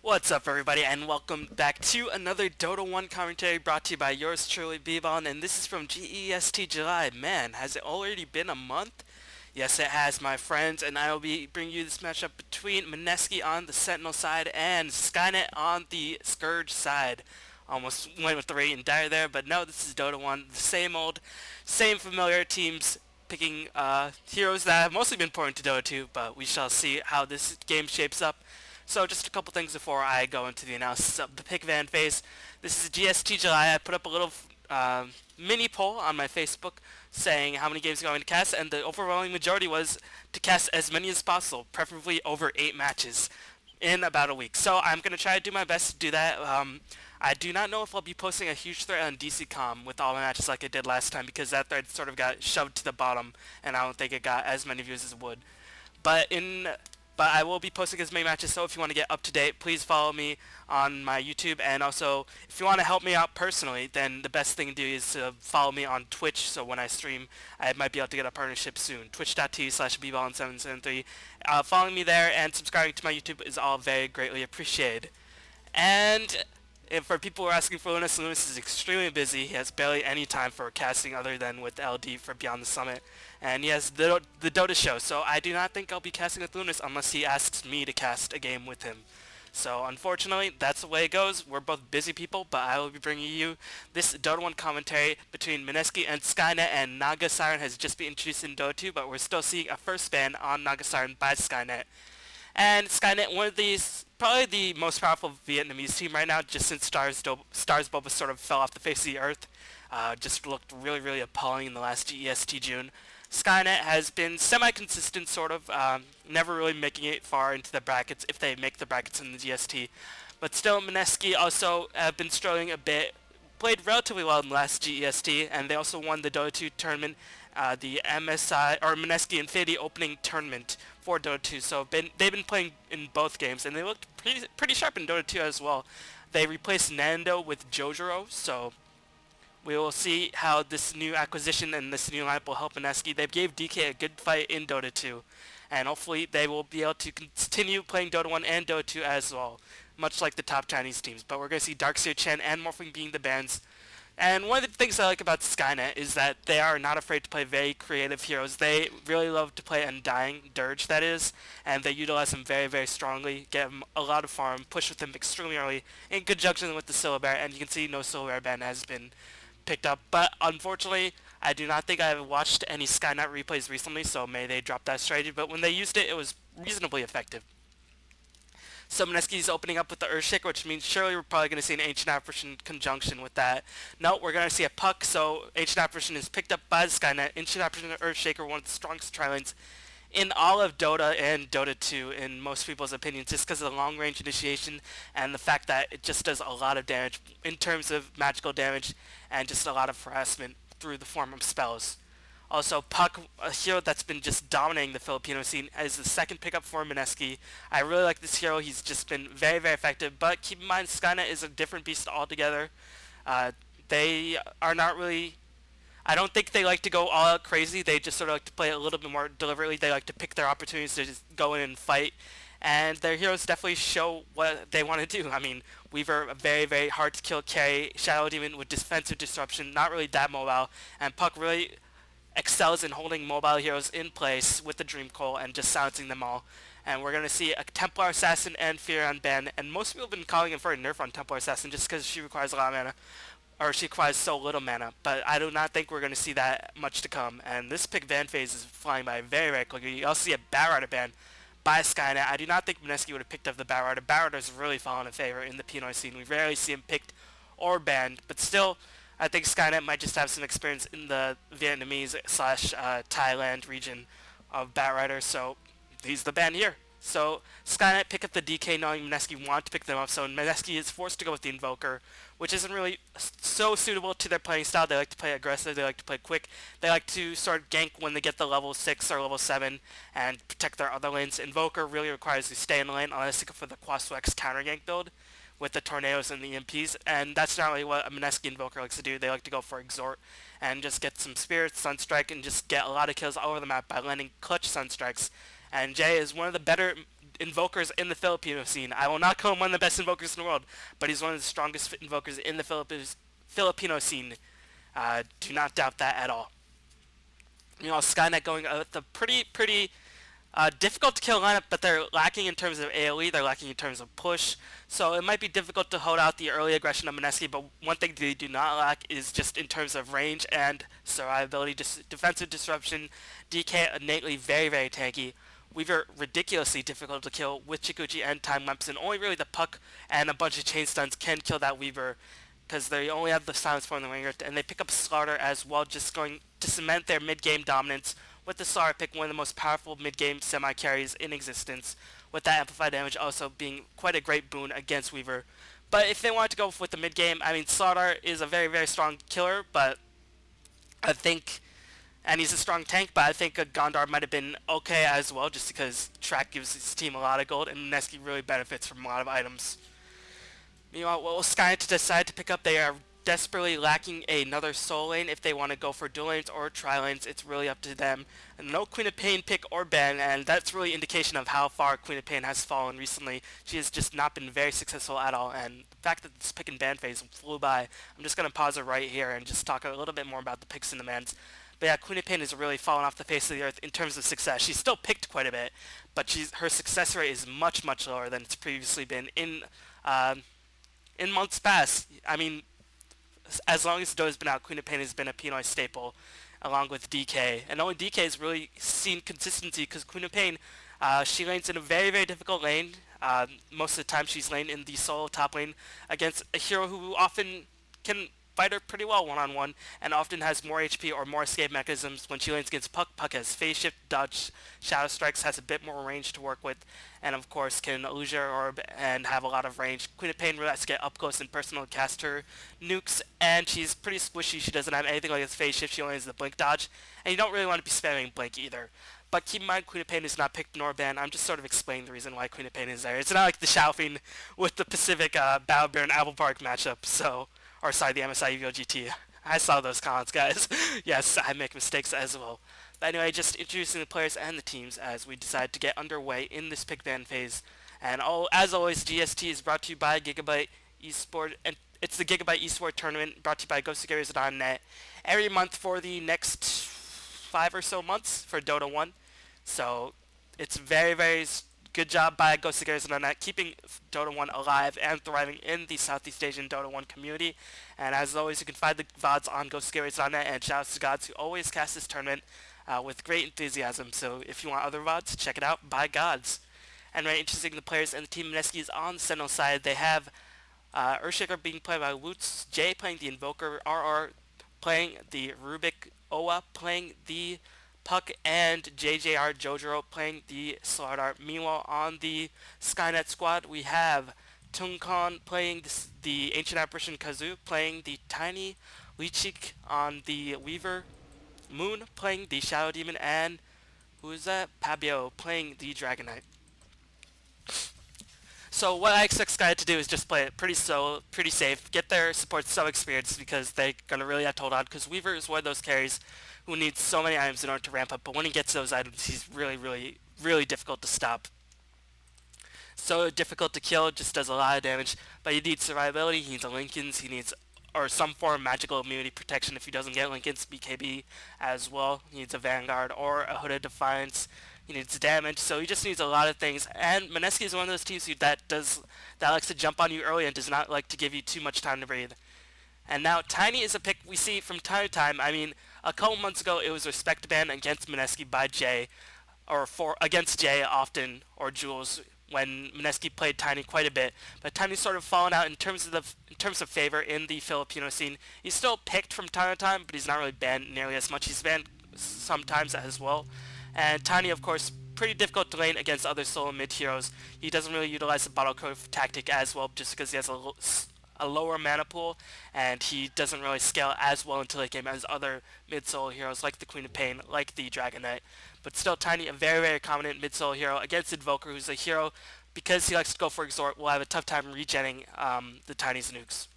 What's up, everybody, and welcome back to another Dota 1 commentary brought to you by yours truly, Bebon, and this is from GEST July. Man, has it already been a month? Yes, it has, my friends, and I will be bringing you this matchup between Mineski on the Sentinel side and SkyNet on the Scourge side. Almost went with the Radiant Dire there, but no, this is Dota 1, the same old, same familiar teams picking heroes that have mostly been pouring to Dota 2, but we shall see how this game shapes up. So just a couple things before I go into the analysis of the pick van phase. This is GST July. I put up a little mini poll on my Facebook saying how many games are going to cast, and the overwhelming majority was to cast as many as possible, preferably over 8 matches in about a week. So I'm going to try to do my best to do that. I do not know if I'll be posting a huge thread on DCCom with all my matches like I did last time, because that thread sort of got shoved to the bottom, and I don't think it got as many views as it would. But I will be posting as many matches, so if you want to get up to date, please follow me on my YouTube. And also, if you want to help me out personally, then the best thing to do is to follow me on Twitch. So when I stream, I might be able to get a partnership soon. Twitch.tv/bballin773. Following me there and subscribing to my YouTube is all very greatly appreciated. And for people who are asking for Lunas, Lunas is extremely busy. He has barely any time for casting other than with LD for Beyond the Summit. And he has the Dota show, so I do not think I'll be casting with Lunas unless he asks me to cast a game with him. So unfortunately, that's the way it goes. We're both busy people, but I will be bringing you this Dota 1 commentary between Mineski and SkyNet, and Naga Siren has just been introduced in Dota 2, but we're still seeing a first ban on Naga Siren by SkyNet. And SkyNet, one of these, probably the most powerful Vietnamese team right now, just since Stars Boba sort of fell off the face of the earth. Just looked really, really appalling in the last GEST June. SkyNet has been semi-consistent, sort of, never really making it far into the brackets, if they make the brackets in the GST. But still, Mineski also have been struggling a bit, played relatively well in the last GEST, and they also won the Dota 2 tournament, the MSI, or Mineski Infinity opening tournament for Dota 2. So they've been playing in both games, and they looked pretty sharp in Dota 2 as well. They replaced Nando with Jojuro, so we will see how this new acquisition and this new lineup will help Mineski. They gave DK a good fight in Dota 2, and hopefully they will be able to continue playing Dota 1 and Dota 2 as well, much like the top Chinese teams. But we're going to see Darkseer Chen and Morphling being the bans. And one of the things I like about SkyNet is that they are not afraid to play very creative heroes. They really love to play Undying, Dirge that is, and they utilize them very, very strongly, get them a lot of farm, push with them extremely early, in conjunction with the Syllabear, and you can see no Syllabear ban has been picked up. But unfortunately, I do not think I have watched any SkyNet replays recently, so may they drop that strategy, but when they used it, it was reasonably effective. So Mineski's opening up with the Earthshaker, which means surely we're probably going to see an Ancient Apparition in conjunction with that. No, we're going to see a Puck, so Ancient Apparition is picked up by the SkyNet. Ancient Apparition and Earthshaker, one of the strongest tri-lanes in all of Dota and Dota 2 in most people's opinions, just because of the long range initiation and the fact that it just does a lot of damage in terms of magical damage and just a lot of harassment through the form of spells. Also, Puck, a hero that's been just dominating the Filipino scene, is the second pickup for Mineski. I really like this hero. He's just been very, very effective, but keep in mind, SkyNet is a different beast altogether. They are not really... I don't think they like to go all out crazy. They just sort of like to play a little bit more deliberately. They like to pick their opportunities to just go in and fight. And their heroes definitely show what they want to do. I mean, Weaver, a very, very hard to kill carry. Shadow Demon with defensive disruption, not really that mobile. And Puck really excels in holding mobile heroes in place with the Dream Coal and just silencing them all. And we're going to see a Templar Assassin and Furion ban. And most people have been calling in for a nerf on Templar Assassin just because she requires a lot of mana. Or she requires so little mana, but I do not think we're going to see that much to come. And this pick ban phase is flying by very, very quickly. You also see a Batrider ban by SkyNet. I do not think Mineski would have picked up the Batrider. Batrider's really fallen in favor in the Pinoy scene. We rarely see him picked or banned, but still, I think SkyNet might just have some experience in the Vietnamese / Thailand region of Batrider, so he's the ban here. So SkyNet pick up the DK knowing Mineski want to pick them up, so Mineski is forced to go with the Invoker, which isn't really so suitable to their playing style. They like to play aggressive, they like to play quick, they like to sort of gank when they get the level 6 or level 7 and protect their other lanes. Invoker really requires you to stay in the lane unless you go for the Quaswex counter gank build with the Tornadoes and the EMPs, and that's not really what a Mineski Invoker likes to do. They like to go for Exhort and just get some Spirits, Sunstrike, and just get a lot of kills all over the map by landing clutch Sunstrikes. And Jay is one of the better invokers in the Filipino scene. I will not call him one of the best invokers in the world, but he's one of the strongest invokers in the Filipino scene. Do not doubt that at all. SkyNet going with a pretty difficult to kill lineup, but they're lacking in terms of AoE, they're lacking in terms of push, so it might be difficult to hold out the early aggression of Mineski, but one thing they do not lack is just in terms of range and survivability, defensive disruption. DK innately very tanky. Weaver ridiculously difficult to kill with Chikuchi and time lamps, and only really the puck and a bunch of chain stuns can kill that Weaver, because they only have the silence form in the ringer, and they pick up Slaughter as well, just going to cement their mid-game dominance with the Slaughter pick, one of the most powerful mid-game semi-carries in existence, with that amplified damage also being quite a great boon against Weaver. But if they want to go with the mid-game, I mean, Slaughter is a very strong killer, but I think, and he's a strong tank, but I think a Gondar might have been okay as well, just because Track gives his team a lot of gold, and Mineski really benefits from a lot of items. Meanwhile, what will SkyNet decide to pick up? They are desperately lacking another soul lane if they want to go for dual lanes or tri lanes. It's really up to them. And no Queen of Pain pick or ban, and that's really indication of how far Queen of Pain has fallen recently. She has just not been very successful at all, and the fact that this pick and ban phase flew by, I'm just going to pause it right here and just talk a little bit more about the picks and the bans. But yeah, Queen of Pain has really fallen off the face of the earth in terms of success. She's still picked quite a bit, but her success rate is much lower than it's previously been in months past. I mean, as long as Dota's been out, Queen of Pain has been a Pinoy staple, along with DK. And only DK has really seen consistency, because Queen of Pain, she lanes in a very difficult lane. Most of the time she's laned in the solo top lane against a hero who often can fight her pretty well one-on-one, and often has more HP or more escape mechanisms when she lanes against Puck. Puck has phase shift, dodge, shadow strikes, has a bit more range to work with, and of course can illusion orb and have a lot of range. Queen of Pain really has to get up close and personal to cast her nukes, and she's pretty squishy. She doesn't have anything like a phase shift, she only has the blink dodge, and you don't really want to be spamming blink either. But keep in mind, Queen of Pain is not picked nor banned. I'm just sort of explaining the reason why Queen of Pain is there. It's not like the Xiaofeng with the Pacific Battle Bear and Apple Park matchup, so... Or sorry, the MSI EVO GT. I saw those comments, guys. Yes, I make mistakes as well. But anyway, just introducing the players and the teams as we decide to get underway in this pick ban phase. And as always, GST is brought to you by Gigabyte Esport, and it's the Gigabyte Esport tournament brought to you by GhostOfGary's.net every month for the next 5 or so months for Dota 1. So it's very good job by GhostOfGary's.net keeping Dota 1 alive and thriving in the Southeast Asian Dota 1 community. And as always, you can find the VODs on GhostOfGary's.net, and shoutouts to Gods who always cast this tournament with great enthusiasm. So if you want other VODs, check it out by Gods. And very interesting, the players and the team Mineski is on the Sentinel side. They have Earthshaker being played by Woots, Jay playing the Invoker, RR playing the Rubik, Owa playing the Puck, and JJR Jojoro playing the Slaughter. Meanwhile, on the SkyNet squad, we have Tungkon playing the Ancient Apparition Kazu, playing the Tiny Lichik on the Weaver, Moon playing the Shadow Demon, and who is that? Pabio playing the Dragon Knight. So what I expect SkyNet to do is just play it pretty slow, pretty safe, get their support so experienced, because they're going to really have to hold on, because Weaver is one of those carries who needs so many items in order to ramp up, but when he gets those items, he's really difficult to stop. So difficult to kill, just does a lot of damage, but he needs survivability, he needs a Linken's, he needs or some form of magical immunity protection if he doesn't get Linken's, BKB as well. He needs a Vanguard or a Hooded Defiance. He needs damage, so he just needs a lot of things. And Mineski is one of those teams that likes to jump on you early and does not like to give you too much time to breathe. And now Tiny is a pick we see from time to time. I mean, a couple months ago it was Respect ban against Mineski by Jay, or against Jay often, or Jules, when Mineski played Tiny quite a bit. But Tiny's sort of fallen out in terms of favor in the Filipino scene. He's still picked from time to time, but he's not really banned nearly as much. He's banned sometimes as well. And Tiny, of course, pretty difficult to lane against other solo mid heroes. He doesn't really utilize the bottle curve tactic as well, just because he has a lower mana pool, and he doesn't really scale as well into late game as other mid-solo heroes like the Queen of Pain, like the Dragon Knight. But still, Tiny, a very prominent mid-solo hero against Invoker, who's a hero, because he likes to go for Exhort, will have a tough time regenning the Tiny's nukes.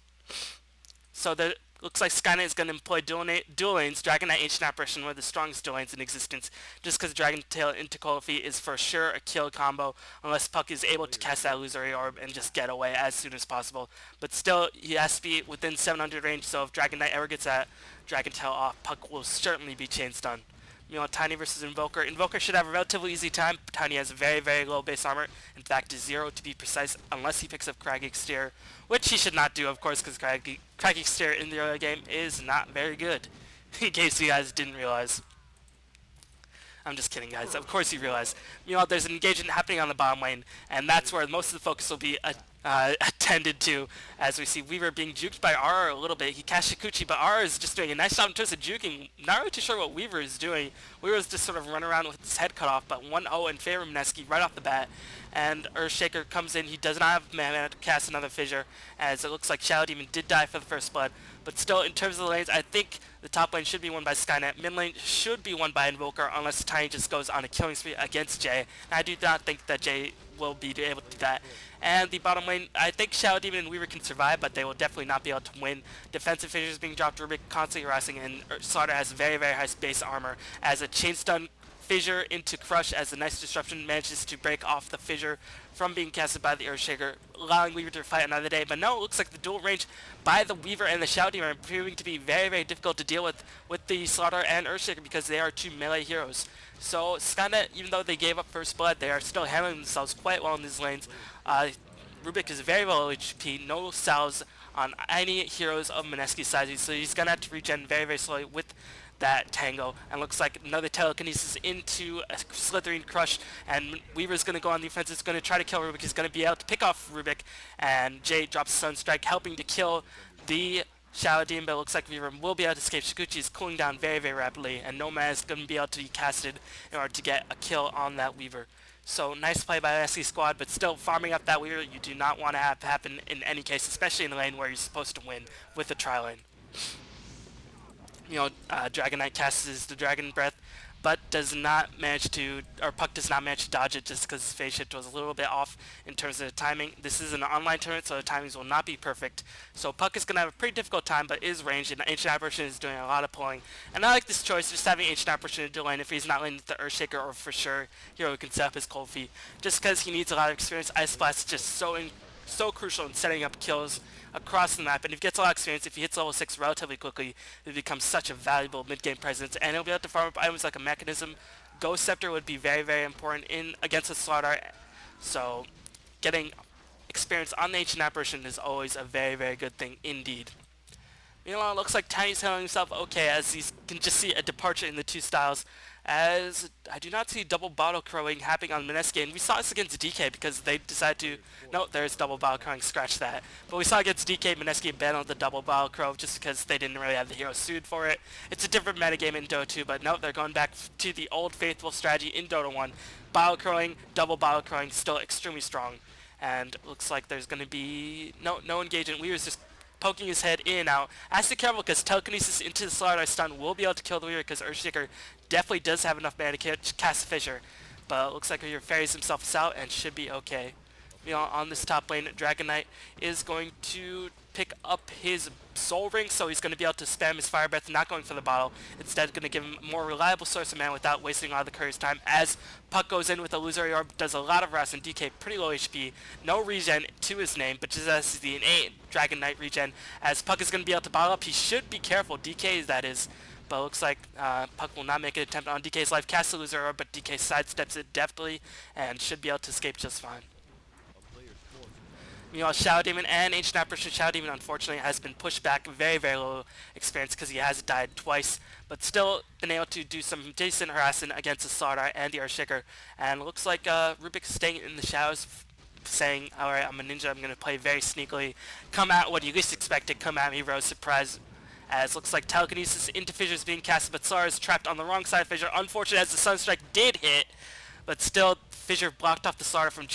So the looks like SkyNet is going to employ dual lanes, Dragon Knight, Ancient Apparition, one of the strongest dual lanes in existence, just because Dragon Tail into Kofi is for sure a kill combo, unless Puck is able to cast that illusory orb and just get away as soon as possible. But still, he has to be within 700 range, so if Dragon Knight ever gets that Dragon Tail off, Puck will certainly be chain stun. Meanwhile, Tiny versus Invoker. Invoker should have a relatively easy time. Tiny has very, very low base armor. In fact, 0 to be precise, unless he picks up Crag Exterior, which he should not do, of course, because Crag Exterior in the early game is not very good, in case you guys didn't realize. I'm just kidding, guys. Of course you realize. Meanwhile, there's an engagement happening on the bottom lane, and that's where most of the focus will be attended to, as we see Weaver being juked by RR a little bit. He cast Shikuchi, but RR is just doing a nice job in terms of juking. Not really too sure what Weaver is doing. Weaver's just sort of running around with his head cut off, but 1-0 in favor of Mineski right off the bat. And Earthshaker comes in. He does not have mana to cast another Fissure, as it looks like Shadow Demon did die for the first blood. But still, in terms of the lanes, I think the top lane should be won by SkyNet. Mid lane should be won by Invoker, unless Tiny just goes on a killing spree against Jay. And I do not think that Jay will be able to do that. And the bottom lane, I think Shadow Demon and Weaver can survive, but they will definitely not be able to win. Defensive Fissures being dropped, Rubik constantly harassing, and Slaughter has very, very high base armor. As a chain stun Fissure into Crush, as a nice disruption manages to break off the Fissure from being casted by the Earthshaker, allowing Weaver to fight another day. But no, it looks like the dual range by the Weaver and the Shadow Demon are proving to be very, very difficult to deal with the Slaughter and Earthshaker, because they are two melee heroes. So SkyNet, even though they gave up first blood, they are still handling themselves quite well in these lanes. Rubik is very low HP, no salves on any heroes of Mineski's size, so he's going to have to regen very, very slowly with that Tango. And looks like another telekinesis into a slithering Crush, and Weaver's going to go on defense. He's going to try to kill Rubik. He's going to be able to pick off Rubik, and Jay drops Sunstrike, helping to kill the Shadow Demon, but it looks like Weaver will be able to escape. Shikuchi is cooling down very, very rapidly, and no mana is going to be able to be casted in order to get a kill on that Weaver. So nice play by the SC squad, but still farming up that Weaver you do not want to have happen in any case, especially in the lane where you're supposed to win with the tri-lane. Dragon Knight casts the Dragon Breath, but does not manage to, or Puck does not manage to dodge it just because his phase shift was a little bit off in terms of the timing. This is an online tournament, so the timings will not be perfect. So Puck is going to have a pretty difficult time, but is ranged, and Ancient Apparition is doing a lot of pulling. And I like this choice, just having Ancient Apparition to lane if he's not laning with the Earthshaker, or for sure hero who can set up his cold feet. Just because he needs a lot of experience, Ice Blast is just so crucial in setting up kills across the map, and if he gets a lot of experience, if he hits level 6 relatively quickly, it becomes such a valuable mid-game presence, and he'll be able to farm up items like a Mechanism. Ghost Scepter would be very, very important against the Slaughter, so getting experience on the Ancient Apparition is always a very, very good thing indeed. Meanwhile, it looks like Tiny's handling himself okay, as you can just see a departure in the two styles, as I do not see double bottle crowing happening on Mineski, and we saw this against DK because they decided to, no, there's double bottle crowing, scratch that. But we saw against DK, Mineski abandoned the double bottle crow just because they didn't really have the hero suited for it. It's a different metagame in Dota 2, but no, they're going back to the old faithful strategy in Dota 1. Bottle crowing, double bottle crowing, still extremely strong. And looks like there's going to be no engagement. We was just poking his head in and out. Has to be careful because telekinesis into the Slaughter stun will be able to kill the Weaver, because Earthshaker definitely does have enough mana to cast a Fissure. But it looks like Weaver ferries himself out and should be okay. On this top lane, Dragon Knight is going to pick up his Soul Ring, so he's going to be able to spam his Fire Breath, not going for the bottle. Instead, going to give him a more reliable source of mana without wasting a lot of the courier's time, as Puck goes in with Illusory Orb, does a lot of harass, and DK pretty low HP. No regen to his name, but just as the innate Dragon Knight regen, as Puck is going to be able to bottle up. He should be careful, DK that is. But it looks like Puck will not make an attempt on DK's life. Casts Illusory Orb, but DK sidesteps it deftly and should be able to escape just fine. Shadow Demon and Ancient Apparition. Shadow Demon, unfortunately, has been pushed back, very, very low experience because he has died twice, but still been able to do some decent harassment against the Slaughter and the Earthshaker. And it looks like Rubik staying in the shadows, saying, alright, I'm a ninja, I'm going to play very sneakily, come out what you least expected, come at me, Rose, surprise. As looks like telekinesis into Fissure is being casted, but Slaughter is trapped on the wrong side of Fissure. Unfortunate, as the Sunstrike did hit, but still Fissure blocked off the Slaughter from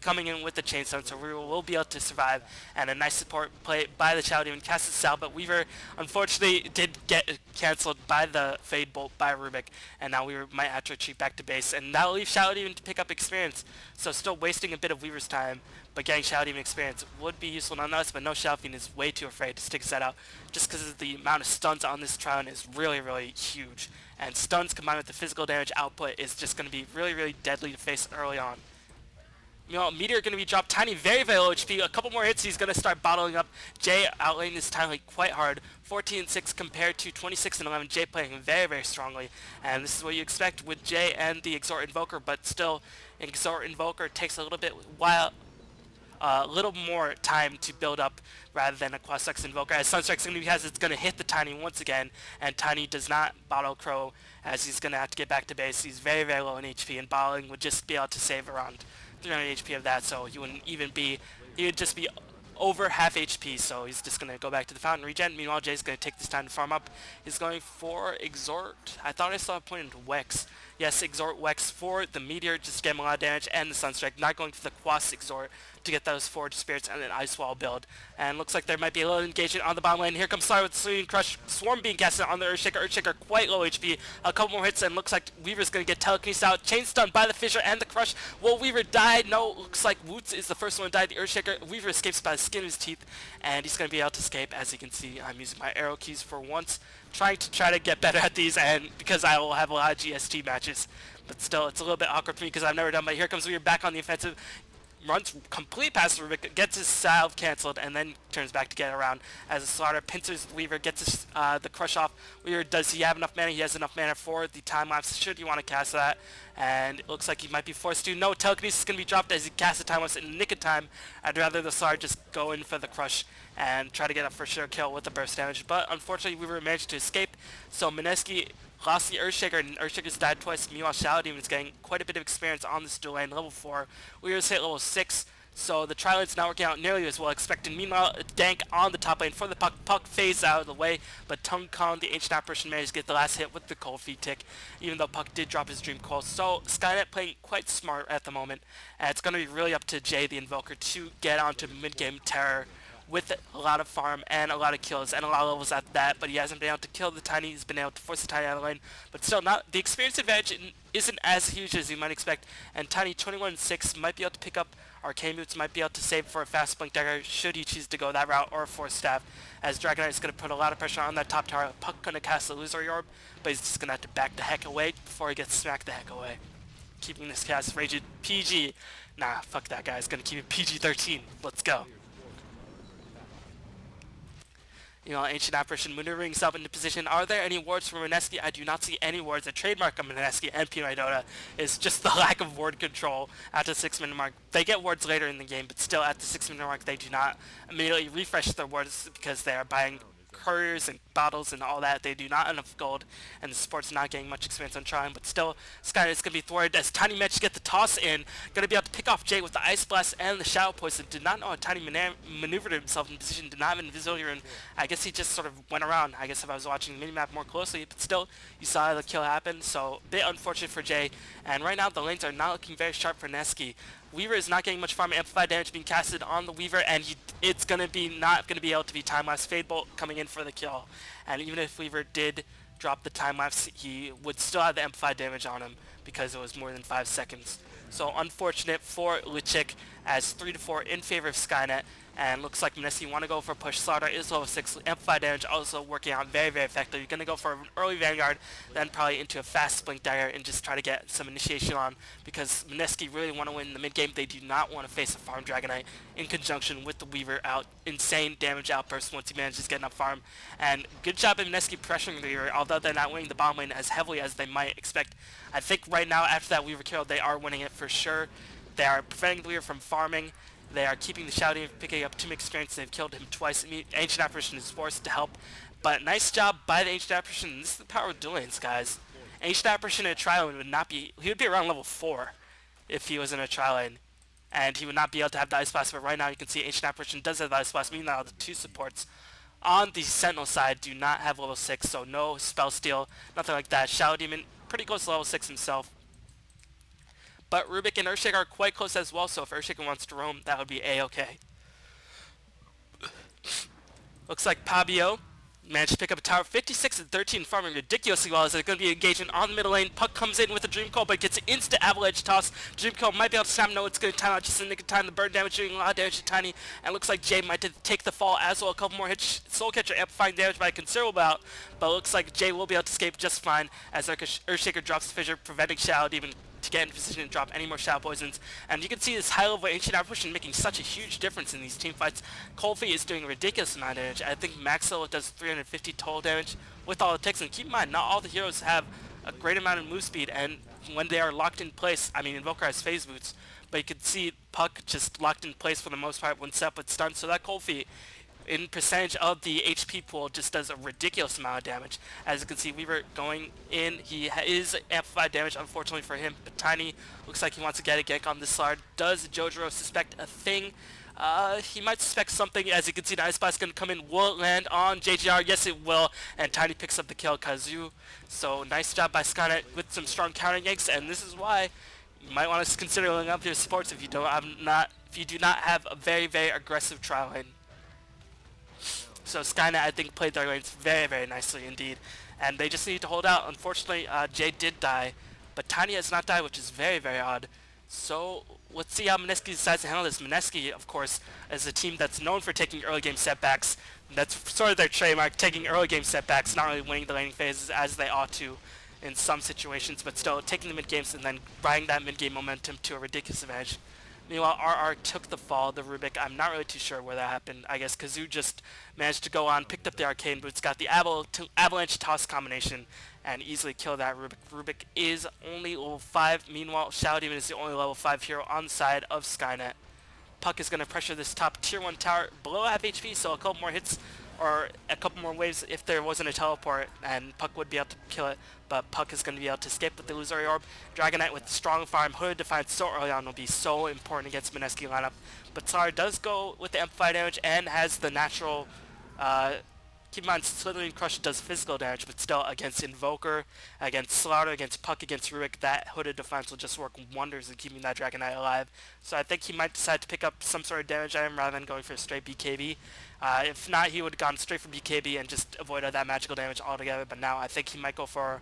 coming in with the chainstone, so we will be able to survive. And a nice support play by the Shadow Demon, cast it out, but Weaver unfortunately did get cancelled by the Fade Bolt by Rubik, and now Weaver might have to retreat back to base, and that'll leave Shadow Demon to pick up experience. So still wasting a bit of Weaver's time, but getting Shadow Demon experience would be useful nonetheless, but no, Shadow Fiend is way too afraid to stick his head out, just because the amount of stuns on this Trion is really, really huge. And stuns combined with the physical damage output is just going to be really, really deadly to face early on. Meteor going to be dropped. Tiny very, very low HP. A couple more hits, he's going to start bottling up. Jay outlaying this Tiny quite hard. 14-6 compared to 26-11. Jay playing very, very strongly. And this is what you expect with Jay and the Exort Invoker, but still, Exort Invoker takes a little bit while a little more time to build up rather than a Quasex Invoker. As Sunstrike's going to be it's going to hit the Tiny once again, and Tiny does not bottle Crow as he's going to have to get back to base. He's very, very low in HP, and bottling would just be able to save around 300 HP of that, so he wouldn't even be, he would just be over half HP, so he's just going to go back to the fountain regen. Meanwhile, Jay's going to take this time to farm up. He's going for Exort. I thought I saw a point into Wex. Yes, Exort Wex for the Meteor, just getting a lot of damage, and the Sunstrike, not going for the Quas Exort to get those Forge Spirits and an Ice Wall build. And looks like there might be a little engagement on the bottom lane. Here comes Slar with the Sleeping Crush. Swarm being casted on the Earthshaker. Earthshaker quite low HP. A couple more hits, and looks like Weaver's going to get telekinesis out. Chain stun by the Fissure and the Crush. Will Weaver die? No, looks like Woots is the first one to die. The Earthshaker. Weaver escapes by the skin of his teeth, and he's going to be able to escape. As you can see, I'm using my arrow keys for once, trying to get better at these, and because I will have a lot of GST matches. But still, it's a little bit awkward for me because I've never done. But here comes Weaver back on the offensive. Runs complete past Rubik, gets his salve cancelled, and then turns back to get around as a Slaughter pincers Weaver, gets his, the crush off. Weaver, does he have enough mana? He has enough mana for the time lapse, should you want to cast that. And it looks like he might be forced to. No, telekinesis is going to be dropped as he casts the time lapse in the nick of time. I'd rather the Slaughter just go in for the crush and try to get a for sure kill with the burst damage. But unfortunately, Weaver managed to escape. So Mineski lost the Earthshaker, and Earthshaker's died twice. Meanwhile, Shadow Demon is getting quite a bit of experience on this dual lane, level 4. Weaver's hit level 6, so the Tri-Lane's not working out nearly as well expected. Meanwhile, a Dank on the top lane for the Puck. Puck phased out of the way, but Tung Kong, the Ancient Apparition, managed to get the last hit with the Cold Feet tick, even though Puck did drop his Dream Coil. So SkyNet playing quite smart at the moment, and it's going to be really up to Jay, the Invoker, to get onto mid-game terror with a lot of farm and a lot of kills and a lot of levels at that, but he hasn't been able to kill the Tiny. He's been able to force the Tiny out of the lane, but still, not the experience advantage isn't as huge as you might expect, and Tiny 21-6 might be able to pick up Arcane Boots, might be able to save for a fast Blink Dagger should he choose to go that route, or a Force Staff, as Dragonite is going to put a lot of pressure on that top tower. Puck going to cast the Illusory Orb, but he's just going to have to back the heck away before he gets smacked the heck away. Keeping this cast rated PG. Nah, fuck that guy. He's going to keep it PG-13. Let's go. Ancient Apparition maneuvering himself into position. Are there any wards for Mineski? I do not see any wards. A trademark of Mineski and PNY Dota is just the lack of ward control at the 6-minute mark. They get wards later in the game, but still at the 6-minute mark they do not immediately refresh their wards because they are buying couriers and bottles and all that. They do not have enough gold, and the support's not getting much experience on trying, but still SkyNet is going to be thwarted as Tiny managed to get the toss in. Going to be able to pick off Jay with the Ice Blast and the Shadow Poison. Did not know how Tiny maneuvered himself in position, did not have an Invisibility Rune. I guess he just sort of went around. I guess if I was watching the minimap more closely, but still you saw the kill happen, so a bit unfortunate for Jay. And right now the lanes are not looking very sharp for Mineski. Weaver is not getting much farm. Amplified damage being casted on the Weaver, and it's going to be not going to be able to be time-lapse. Fade Bolt coming in for the kill. And even if Weaver did drop the time-lapse, he would still have the amplified damage on him because it was more than 5 seconds. So unfortunate for Luchik as 3-4 in favor of SkyNet. And looks like Mineski want to go for a push. Slaughter is level 6. Amplified damage also working out very, very effectively. You're going to go for an early Vanguard, then probably into a fast Blink Dagger and just try to get some initiation on, because Mineski really want to win the mid-game. They do not want to face a farm Dragonite in conjunction with the Weaver out. Insane damage outburst once he manages to get enough farm. And good job of Mineski pressuring the Weaver, although they're not winning the bottom lane as heavily as they might expect. I think right now, after that Weaver kill, they are winning it for sure. They are preventing the Weaver from farming. They are keeping the Shadow Demon, picking up too much experience. They've killed him twice. Ancient Apparition is forced to help. But nice job by the Ancient Apparition. This is the power of dual lanes, guys. Ancient Apparition in a tri-lane would not be... He would be around level 4 if he was in a tri-lane. And he would not be able to have the Ice Blast. But right now you can see Ancient Apparition does have the Ice Blast. Meanwhile, the two supports on the Sentinel side do not have level 6. So no Spell Steal, nothing like that. Shadow Demon, pretty close to level 6 himself. But Rubik and Earthshaker are quite close as well, so if Earthshaker wants to roam, that would be A-okay. Looks like Pabio managed to pick up a tower. 56 and 13, farming ridiculously well as they're going to be engaging on the middle lane. Puck comes in with a Dream Coil, but gets an instant avalanche toss. Dream Coil might be able to snap. No, it's going to time out just in the nick of time. The burn damage doing a lot of damage to Tiny, and looks like Jay might take the fall as well. A couple more hits. Soul Catcher amplifying damage by a considerable amount, but it looks like Jay will be able to escape just fine as Earthshaker drops the fissure, preventing Shadow even to get in position to drop any more Shadow Poisons. And you can see this high level Ancient Apparition making such a huge difference in these team fights. Coldfeet is doing a ridiculous amount of damage. I think Maxwell does 350 total damage with all it takes. And keep in mind, not all the heroes have a great amount of move speed, and when they are locked in place, I mean, Invoker has phase boots, but you can see Puck just locked in place for the most part when set up with stun. So that Coldfeet, in percentage of the HP pool, just does a ridiculous amount of damage. As you can see, Weaver going in. He is amplified damage, unfortunately for him, but Tiny looks like he wants to get a gank on this Slard. Does Jojiro suspect a thing? He might suspect something. As you can see, the Ice Blast is going to come in. Will it land on JGR? Yes, it will. And Tiny picks up the kill, Kazu. So nice job by SkyNet with some strong counter yanks, and this is why you might want to consider leveling up your supports if you do not have a very, very aggressive trial lane. So SkyNet, I think, played their lanes very, very nicely indeed. And they just need to hold out. Unfortunately, Jay did die, but Tiny has not died, which is very, very odd. So let's see how Mineski decides to handle this. Mineski, of course, is a team that's known for taking early game setbacks. That's sort of their trademark, taking early game setbacks, not really winning the laning phases as they ought to in some situations, but still taking the mid games and then riding that mid game momentum to a ridiculous advantage. Meanwhile, RR took the fall, the Rubik. I'm not really too sure where that happened. I guess Kazoo just managed to go on, picked up the Arcane Boots, got the Avalanche Toss combination, and easily killed that Rubik. Rubik is only level 5. Meanwhile, Shadow Demon is the only level 5 hero on the side of SkyNet. Puck is going to pressure this top tier 1 tower below half HP, so a couple more hits or a couple more waves if there wasn't a teleport, and Puck would be able to kill it, but Puck is going to be able to escape with the Illusory Orb. Dragonite with strong farm, Hooded Defiance so early on will be so important against Mineski lineup, but Tsar does go with the Amplify damage and has the natural, keep in mind, Slithering Crush does physical damage, but still against Invoker, against Slaughter, against Puck, against Rubik, that Hooded Defiance will just work wonders in keeping that Dragonite alive. So I think he might decide to pick up some sort of damage item rather than going for a straight BKB. If not, he would have gone straight for BKB and just avoided that magical damage altogether, but now I think he might go for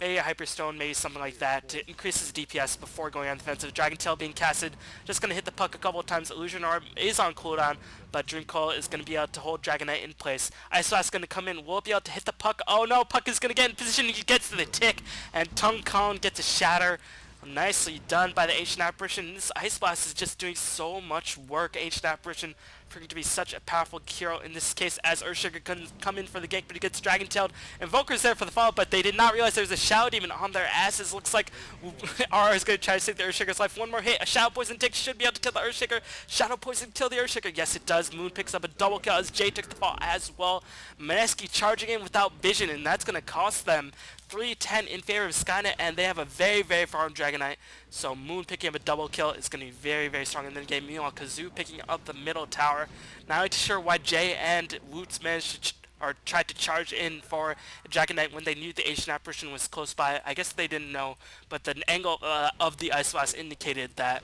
maybe a Hyperstone, maybe something like that to increase his DPS before going on defensive. Dragon Tail being casted, just going to hit the Puck a couple of times. Illusion Orb is on cooldown, but Dream Coil is going to be able to hold Dragonite in place. Ice Blast is going to come in. Will it be able to hit the Puck? Oh no, Puck is going to get in position. He gets to the tick, and Tongue Kong gets a shatter. Nicely done by the Ancient Apparition. This Ice Blast is just doing so much work. Ancient Apparition proving to be such a powerful hero in this case, as Earthshaker couldn't come in for the gank, but he gets Dragon Tailed. Invoker's there for the follow, but they did not realize there was a Shadow Demon on their asses. Looks like RR is going to try to save the Earthshaker's life. One more hit, a Shadow Poison tick should be able to kill the Earthshaker. Shadow Poison kill the Earthshaker. Yes, it does. Moon picks up a double kill as Jay took the fall as well. Mineski charging in without vision, and that's going to cost them 3-10 in favor of SkyNet, and they have a very, very farm Dragonite. So Moon picking up a double kill is going to be very, very strong in the game. Meanwhile, Kazoo picking up the middle tower. Not really sure why Jay and Woots managed to or tried to charge in for Dragonite when they knew the Ancient Apparition was close by. I guess they didn't know, but the angle of the Ice Blast indicated that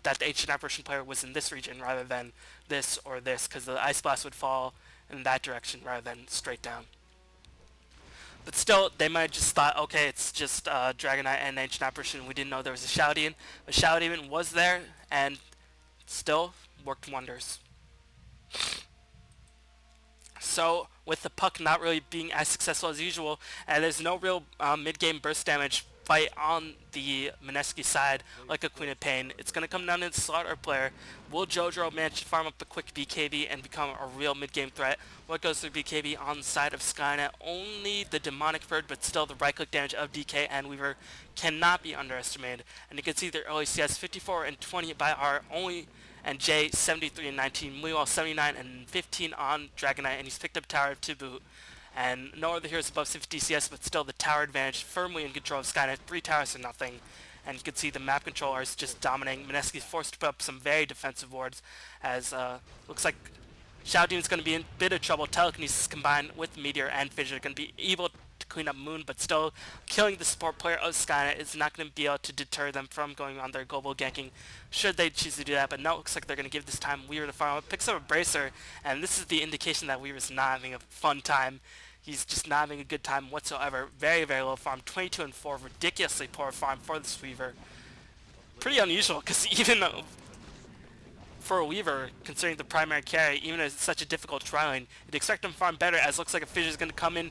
the Ancient Apparition player was in this region rather than this or this, because the Ice Blast would fall in that direction rather than straight down. But still, they might have just thought, okay, it's just Dragonite and Ancient Apparition. We didn't know there was a Shadow Demon. The Shadow Demon was there, and still worked wonders. So, with the Puck not really being as successful as usual, and there's no real mid-game burst damage fight on the Mineski side, like a Queen of Pain, it's going to come down to the Slaughter player. Will Jojiro manage to farm up a quick BKB and become a real mid-game threat? What goes through BKB on the side of SkyNet? Only the Demonic Bird, but still the right-click damage of DK and Weaver cannot be underestimated. And you can see their early CS 54 and 20 by R only, and Jay 73 and 19, Meanwhile 79 and 15 on Dragonite, and he's picked up Tower to boot. And no other heroes above 50 CS, but still the tower advantage firmly in control of SkyNet. 3 towers to nothing. And you can see the map controllers just dominating. Mineski's forced to put up some very defensive wards, as looks like Shadow Demon's going to be in a bit of trouble. Telekinesis combined with Meteor and Fissure are going to be able to clean up Moon, but still killing the support player of SkyNet is not going to be able to deter them from going on their global ganking should they choose to do that. But now it looks like they're going to give this time Weaver to farm up, picks up a Bracer, and this is the indication that Weaver's not having a fun time. He's just not having a good time whatsoever. Very, very low farm, 22 and 4, ridiculously poor farm for this Weaver. Pretty unusual, because even though for a Weaver, considering the primary carry, even as it's such a difficult tri-lane, you'd expect him to farm better, as looks like a Fissure is going to come in.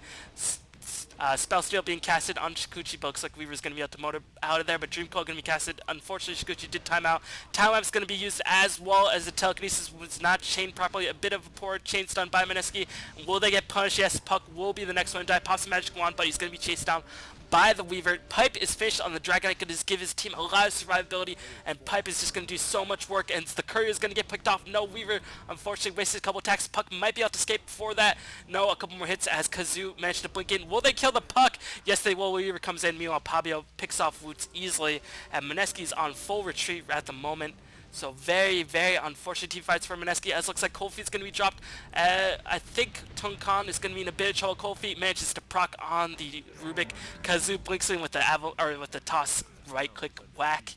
Spell Steal being casted on Shukuchi, but looks like Weaver's going to be able to motor out of there, but Dream Coil going to be casted. Unfortunately, Shukuchi did time out. Time Lapse going to be used as well as the Telekinesis was not chained properly. A bit of a poor chain stun by Mineski. Will they get punished? Yes, Puck will be the next one to die. Pops the Magic Wand, but he's going to be chased down by the Weaver. Pipe is finished on the Dragonite, going to give his team a lot of survivability, and Pipe is just going to do so much work, and the Courier is going to get picked off. No, Weaver unfortunately wasted a couple attacks. Puck might be able to escape before that. No, a couple more hits as Kazoo managed to blink in. Will they kill the Puck? Yes, they will. Weaver comes in. Meanwhile, Pabio picks off Woots easily, and Mineski's on full retreat at the moment. So very, very unfortunate team fights for Mineski, as looks like Cold Feet's going to be dropped. I think Tung Khan is going to be in a bit of trouble. Cold Feet manages to proc on the Rubik. Kazoo blinks in with the toss right click whack.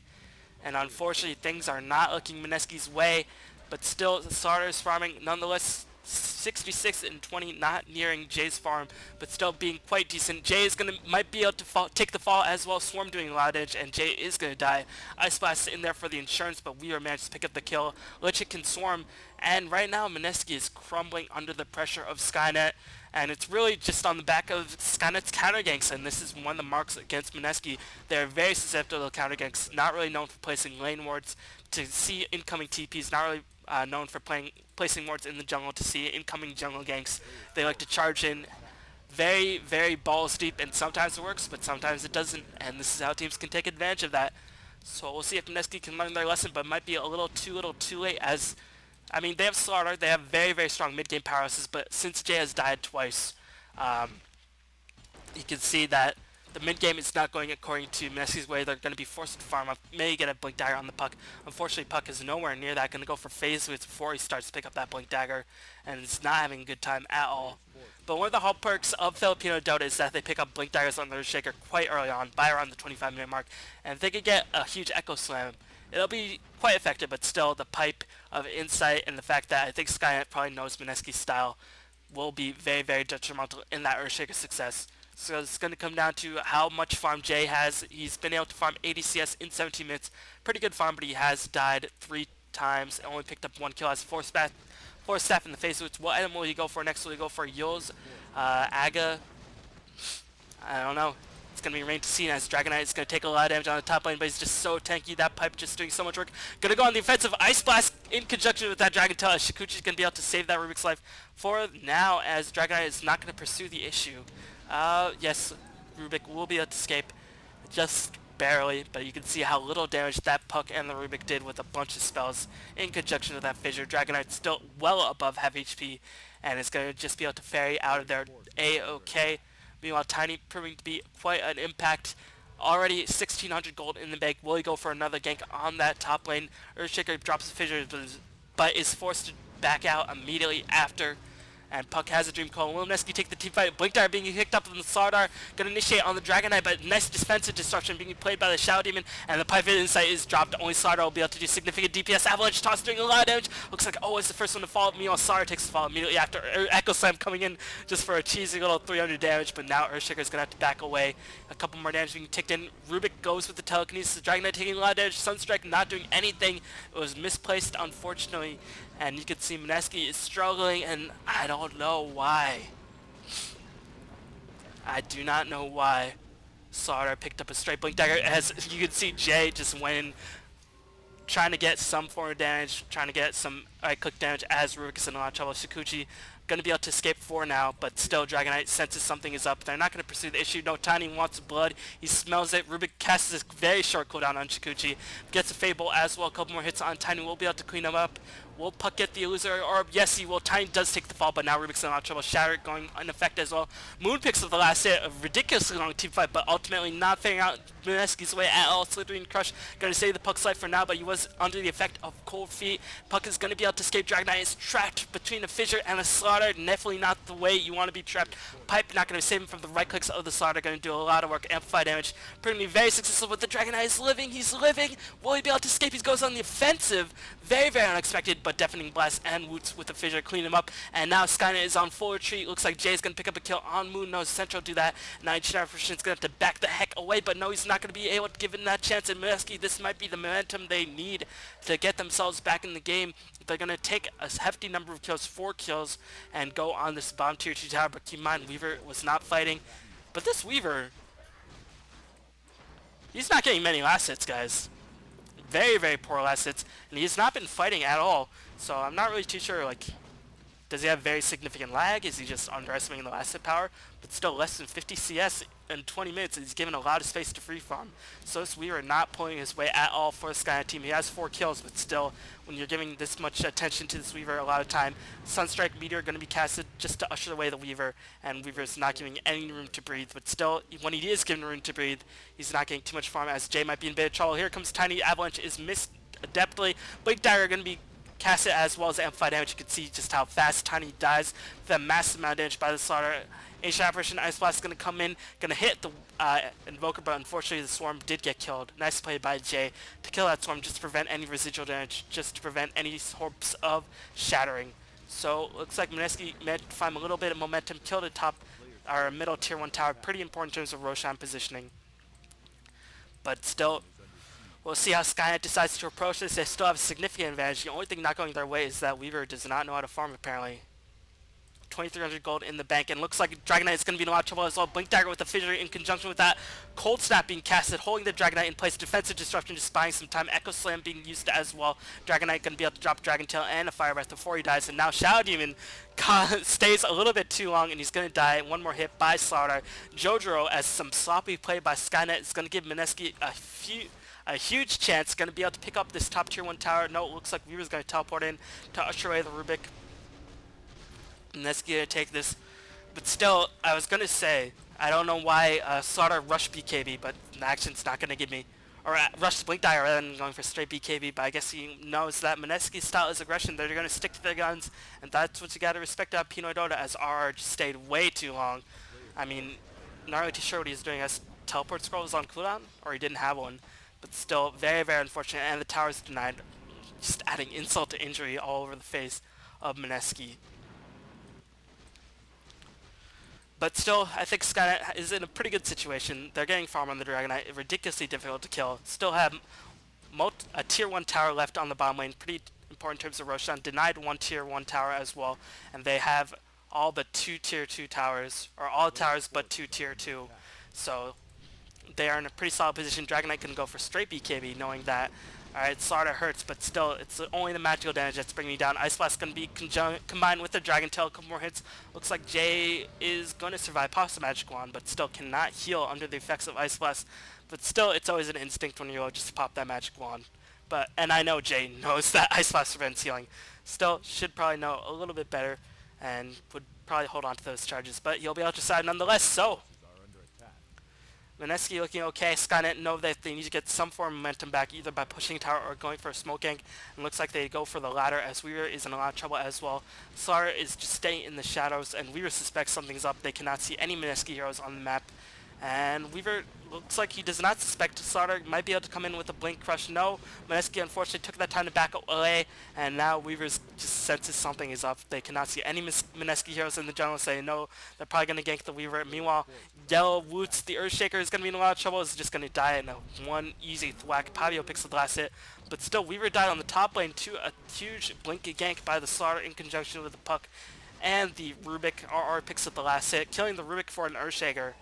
And unfortunately things are not looking Mineski's way, but still Sarter is farming nonetheless. 66 and 20, not nearing Jay's farm, but still being quite decent. Jay is might be able to take the fall as well. Swarm doing a lot of damage, and Jay is gonna die. Ice Blast in there for the insurance, but we are managed to pick up the kill. Lichit can swarm, and right now Mineski is crumbling under the pressure of SkyNet, and it's really just on the back of SkyNet's counter ganks, and this is one of the marks against Mineski. They're very susceptible to counter ganks, not really known for placing lane wards to see incoming TPs, not really known for placing wards in the jungle to see incoming jungle ganks. They like to charge in very, very balls deep, and sometimes it works, but sometimes it doesn't, and this is how teams can take advantage of that. So we'll see if Mineski can learn their lesson, but might be a little too late, as, I mean, they have Slaughter, they have very, very strong mid-game powerhouses, but since Jay has died twice, you can see that the mid-game is not going according to Mineski's way. They're going to be forced to farm up, maybe get a Blink Dagger on the Puck. Unfortunately, Puck is nowhere near that. Going to go for phase with before he starts to pick up that Blink Dagger, and it's not having a good time at all. But one of the hall perks of Filipino Dota is that they pick up Blink Daggers on their Shaker quite early on, by around the 25-minute mark, and if they could get a huge Echo Slam, it'll be quite effective, but still the pipe of insight and the fact that I think SkyNet probably knows Mineski's style will be very, very detrimental in that Earthshaker success. So it's going to come down to how much farm Jay has. He's been able to farm 80 CS in 17 minutes. Pretty good farm, but he has died 3 times and only picked up 1 kill. Has 4 staff in the face. Which what item will he go for next? Will he go for Yul's, Aga? I don't know. It's going to be remain to see, as Dragonite is going to take a lot of damage on the top lane, but he's just so tanky. That pipe just doing so much work. Going to go on the offensive. Ice Blast in conjunction with that Dragon Tail. Shikuchi's going to be able to save that Rubik's life for now, as Dragonite is not going to pursue the issue. Yes, Rubik will be able to escape, just barely, but you can see how little damage that Puck and the Rubik did with a bunch of spells in conjunction with that Fissure. Dragonite's still well above half HP, and is going to just be able to ferry out of there A-okay. Meanwhile, Tiny proving to be quite an impact. Already 1,600 gold in the bank. Will he go for another gank on that top lane? Earthshaker drops the Fissure, but is forced to back out immediately after. And Puck has a Dream Coil. Will Mineski take the team fight? Blink Dagger being picked up on the Slardar. Gonna initiate on the Dragonite, but nice defensive disruption being played by the Shadow Demon. And the Pivot Insight is dropped. Only Slardar will be able to do significant DPS. Avalanche Toss doing a lot of damage. Looks like, oh, it's the first one to fall. Meanwhile, Slardar takes the fall immediately after. Echo Slam coming in just for a cheesy little 300 damage. But now Earthshaker is gonna have to back away. A couple more damage being ticked in. Rubik goes with the Telekinesis. The Dragonite taking a lot of damage. Sunstrike not doing anything. It was misplaced, unfortunately. And you can see Mineski is struggling, and I don't know why. I do not know why. Slaughter picked up a straight Blink Dagger, as you can see Jay just went in, trying to get some form of damage, trying to get some right-click damage as Rubik is in a lot of trouble. Shikuchi going to be able to escape for now, but still Dragonite senses something is up. They're not going to pursue the issue. No, Tiny wants blood. He smells it. Rubik casts this very short cooldown on Shikuchi. Gets a Fable as well. A couple more hits on Tiny. Will be able to clean him up. Will Puck get the Illusory Orb? Yes, he will. Tiny does take the fall, but now Rubik's in a lot of trouble. Shatter going in effect as well. Moon picks up the last hit. A ridiculously long team fight, but ultimately not figuring out Mineski's way at all. Slithering Crush going to save the Puck's life for now, but he was under the effect of Cold Feet. Puck is going to be able able to escape. Dragon Knight is trapped between a Fissure and a Slaughter. Definitely not the way you want to be trapped. Pipe not going to save him from the right clicks of the Slaughter. Going to do a lot of work, amplify damage. Pretty very successful with the Dragon Knight is living. He's living. Will he be able to escape? He goes on the offensive. Very, very unexpected, but Deafening Blast and Woots with the Fissure clean him up. And now SkyNet is on full retreat. Looks like Jay's going to pick up a kill on Moon. No, Central do that. Now Generation is going to have to back the heck away, but no, he's not going to be able to give him that chance. And Mineski, this might be the momentum they need to get themselves back in the game. They're going to take a hefty number of kills, 4 kills, and go on this bomb tier 2 tower. But keep in mind, Weaver was not fighting. But this Weaver, he's not getting many last hits, guys. Very, very poor last hits, and he's not been fighting at all. So I'm not really too sure, like, does he have very significant lag? Is he just underestimating the last hit power? But still, less than 50 CS in 20 minutes, and he's given a lot of space to free farm. So this Weaver not pulling his way at all for the SkyNet team. He has 4 kills, but still, when you're giving this much attention to this Weaver a lot of time, Sunstrike Meteor going to be casted just to usher away the Weaver, and Weaver's not giving any room to breathe. But still, when he is given room to breathe, he's not getting too much farm, as Jay might be in a bit of trouble. Here comes Tiny. Avalanche is missed adeptly. Blink Dagger going to be casted as well as amplify damage. You can see just how fast Tiny dies. The massive amount of damage by the Slaughter. Ancient Apparition, Ice Blast is going to come in, going to hit the Invoker, but unfortunately the Swarm did get killed. Nice play by Jay to kill that Swarm just to prevent any residual damage, just to prevent any hopes of shattering. So looks like Mineski managed to find a little bit of momentum, killed the top, our middle tier 1 tower. Pretty important in terms of Roshan positioning. But still, we'll see how SkyNet decides to approach this. They still have a significant advantage. The only thing not going their way is that Weaver does not know how to farm, apparently. 2,300 gold in the bank, and looks like Dragon Knight is going to be in a lot of trouble as well. Blink Dagger with the Fissure in conjunction with that. Cold Snap being casted, holding the Dragon Knight in place. Defensive Disruption just buying some time. Echo Slam being used as well. Dragon Knight going to be able to drop Dragon Tail and a Fire Breath before he dies, and now Shadow Demon stays a little bit too long, and he's going to die. One more hit by Slaughter. Jojuro, as some sloppy play by SkyNet, is going to give Mineski a huge chance. Going to be able to pick up this top tier 1 tower. No, it looks like Weaver's going to teleport in to usher away the Rubik. Mineski going to take this. But still, I was going to say, I don't know why Slaughter rushed BKB, but the action's not going to give me, or rushed Blink Dagger rather than going for straight BKB, but I guess he knows that Mineski's style is aggression. They're going to stick to their guns, and that's what you got to respect about Pinoy Dota, as RR just stayed way too long. I mean, not really too sure what he's doing, as teleport scroll was on cooldown, or he didn't have one. But still, very, very unfortunate, and the tower's denied. Just adding insult to injury all over the face of Mineski. But still, I think SkyNet is in a pretty good situation. They're getting farm on the Dragon Knight, ridiculously difficult to kill. Still have a tier 1 tower left on the bottom lane, pretty important in terms of Roshan. Denied 1 tier 1 tower as well, and they have all but 2 tier 2 towers, or all towers but 2 tier 2. So they are in a pretty solid position. Dragon Knight can go for straight BKB, knowing that, alright, Slaughter hurts, but still, it's only the magical damage that's bringing me down. Ice Blast going to be combined with the Dragon Tail, a couple more hits. Looks like Jay is going to survive past the Magic Wand, but still cannot heal under the effects of Ice Blast. But still, it's always an instinct when you're just pop that Magic Wand. And I know Jay knows that Ice Blast prevents healing. Still, should probably know a little bit better, and would probably hold on to those charges, but he'll be able to decide nonetheless. So Mineski looking okay. SkyNet know that they need to get some form of momentum back, either by pushing tower or going for a smoke gank. And looks like they go for the latter, as Weaver is in a lot of trouble as well. Slaughter is just staying in the shadows, and Weaver suspects something's up. They cannot see any Mineski heroes on the map. And Weaver looks like he does not suspect Slaughter might be able to come in with a Blink Crush. No, Mineski unfortunately took that time to back away, and now Weaver's just senses something is up. They cannot see any Mineski heroes in the jungle, saying no, they're probably going to gank the Weaver. Meanwhile, Yellow Woots, the Earthshaker, is going to be in a lot of trouble. Is just going to die in a one easy thwack. Pavio picks the last hit, but still Weaver died on the top lane to a huge Blink gank by the Slaughter in conjunction with the Puck, and the Rubik. RR picks up the last hit, killing the Rubik for an Earthshaker.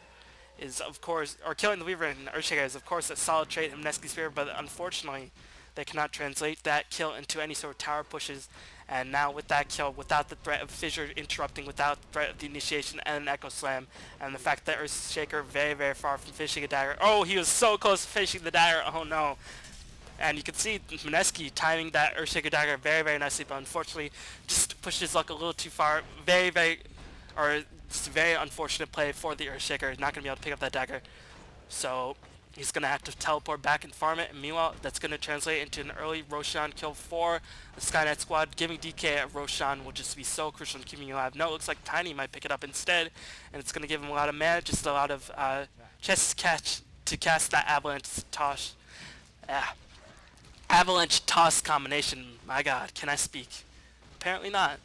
Is of course, or killing the Weaver and Earthshaker is of course a solid trait in Mineski's favor, but unfortunately they cannot translate that kill into any sort of tower pushes. And now with that kill, without the threat of Fissure interrupting, without the threat of the initiation and an Echo Slam, and the fact that Earthshaker very, very far from finishing a dagger. Oh, he was so close to finishing the dagger. Oh no. And you can see Mineski timing that Earthshaker dagger very, very nicely, but unfortunately just pushed his luck a little too far. It's a very unfortunate play for the Earthshaker. Not going to be able to pick up that dagger. So He's going to have to teleport back and farm it, and meanwhile, that's going to translate into an early Roshan kill for the SkyNet squad. Giving DK at Roshan will just be so crucial in keeping you alive. No, it looks like Tiny might pick it up instead, and it's going to give him a lot of mana, just a lot of chest catch to cast that Avalanche Toss. Avalanche Toss combination. My god, can I speak? Apparently not.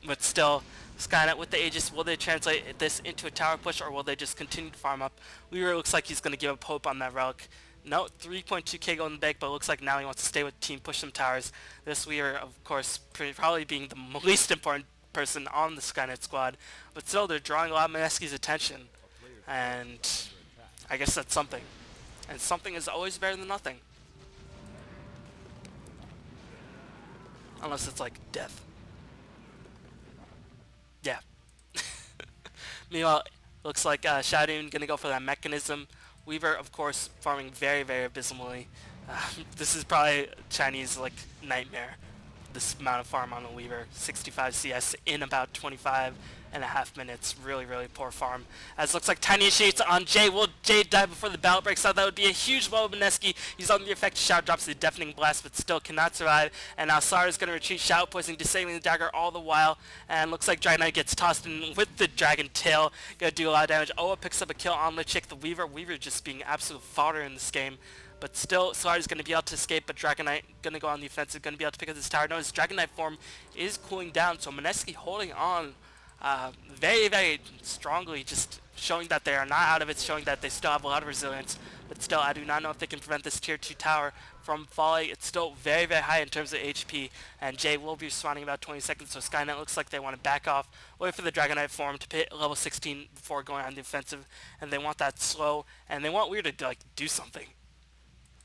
But still, SkyNet with the Aegis, will they translate this into a tower push, or will they just continue to farm up? Weaver looks like he's going to give up hope on that Relic. No, 3.2k gold in the bank, but it looks like now he wants to stay with the team, push some towers. This Weaver, of course, probably being the least important person on the SkyNet squad. But still, they're drawing a lot of Mineski's attention. And I guess that's something. And something is always better than nothing. Unless it's like death. Yeah. Meanwhile, looks like Shadow gonna go for that mechanism. Weaver, of course, farming very, very abysmally. This is probably Chinese like nightmare. This amount of farm on the Weaver, 65 CS in about 25.5 minutes. Really, really poor farm. As looks like Tiny initiates on Jay. Will Jay die before the battle breaks out? That would be a huge blow of Mineski. He's on the effect. Shout drops the deafening blast, but still cannot survive. And now Sara is going to retreat. Shout poisoning, disabling the dagger all the while. And looks like Dragon Knight gets tossed in with the Dragon Tail. Going to do a lot of damage. Oa picks up a kill on Lichik. The Weaver. Weaver just being absolute fodder in this game. But still, Solar's going to be able to escape, but Dragon Knight going to go on the offensive, going to be able to pick up this tower. No, his Dragon Knight form is cooling down, so Mineski holding on very, very strongly, just showing that they are not out of it, showing that they still have a lot of resilience. But still, I do not know if they can prevent this tier 2 tower from falling. It's still very, very high in terms of HP, and Jay will be respawning about 20 seconds, so SkyNet looks like they want to back off, wait for the Dragon Knight form to hit level 16 before going on the offensive, and they want that slow, and they want Weird to like do something.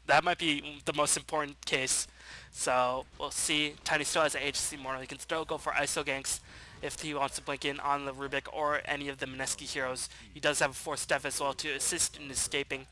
That might be the most important case. So we'll see. Tiny still has an agency Mortal. He can still go for ISO ganks if he wants to blink in on the Rubik or any of the Mineski heroes. He does have a Force Def as well to assist in escaping.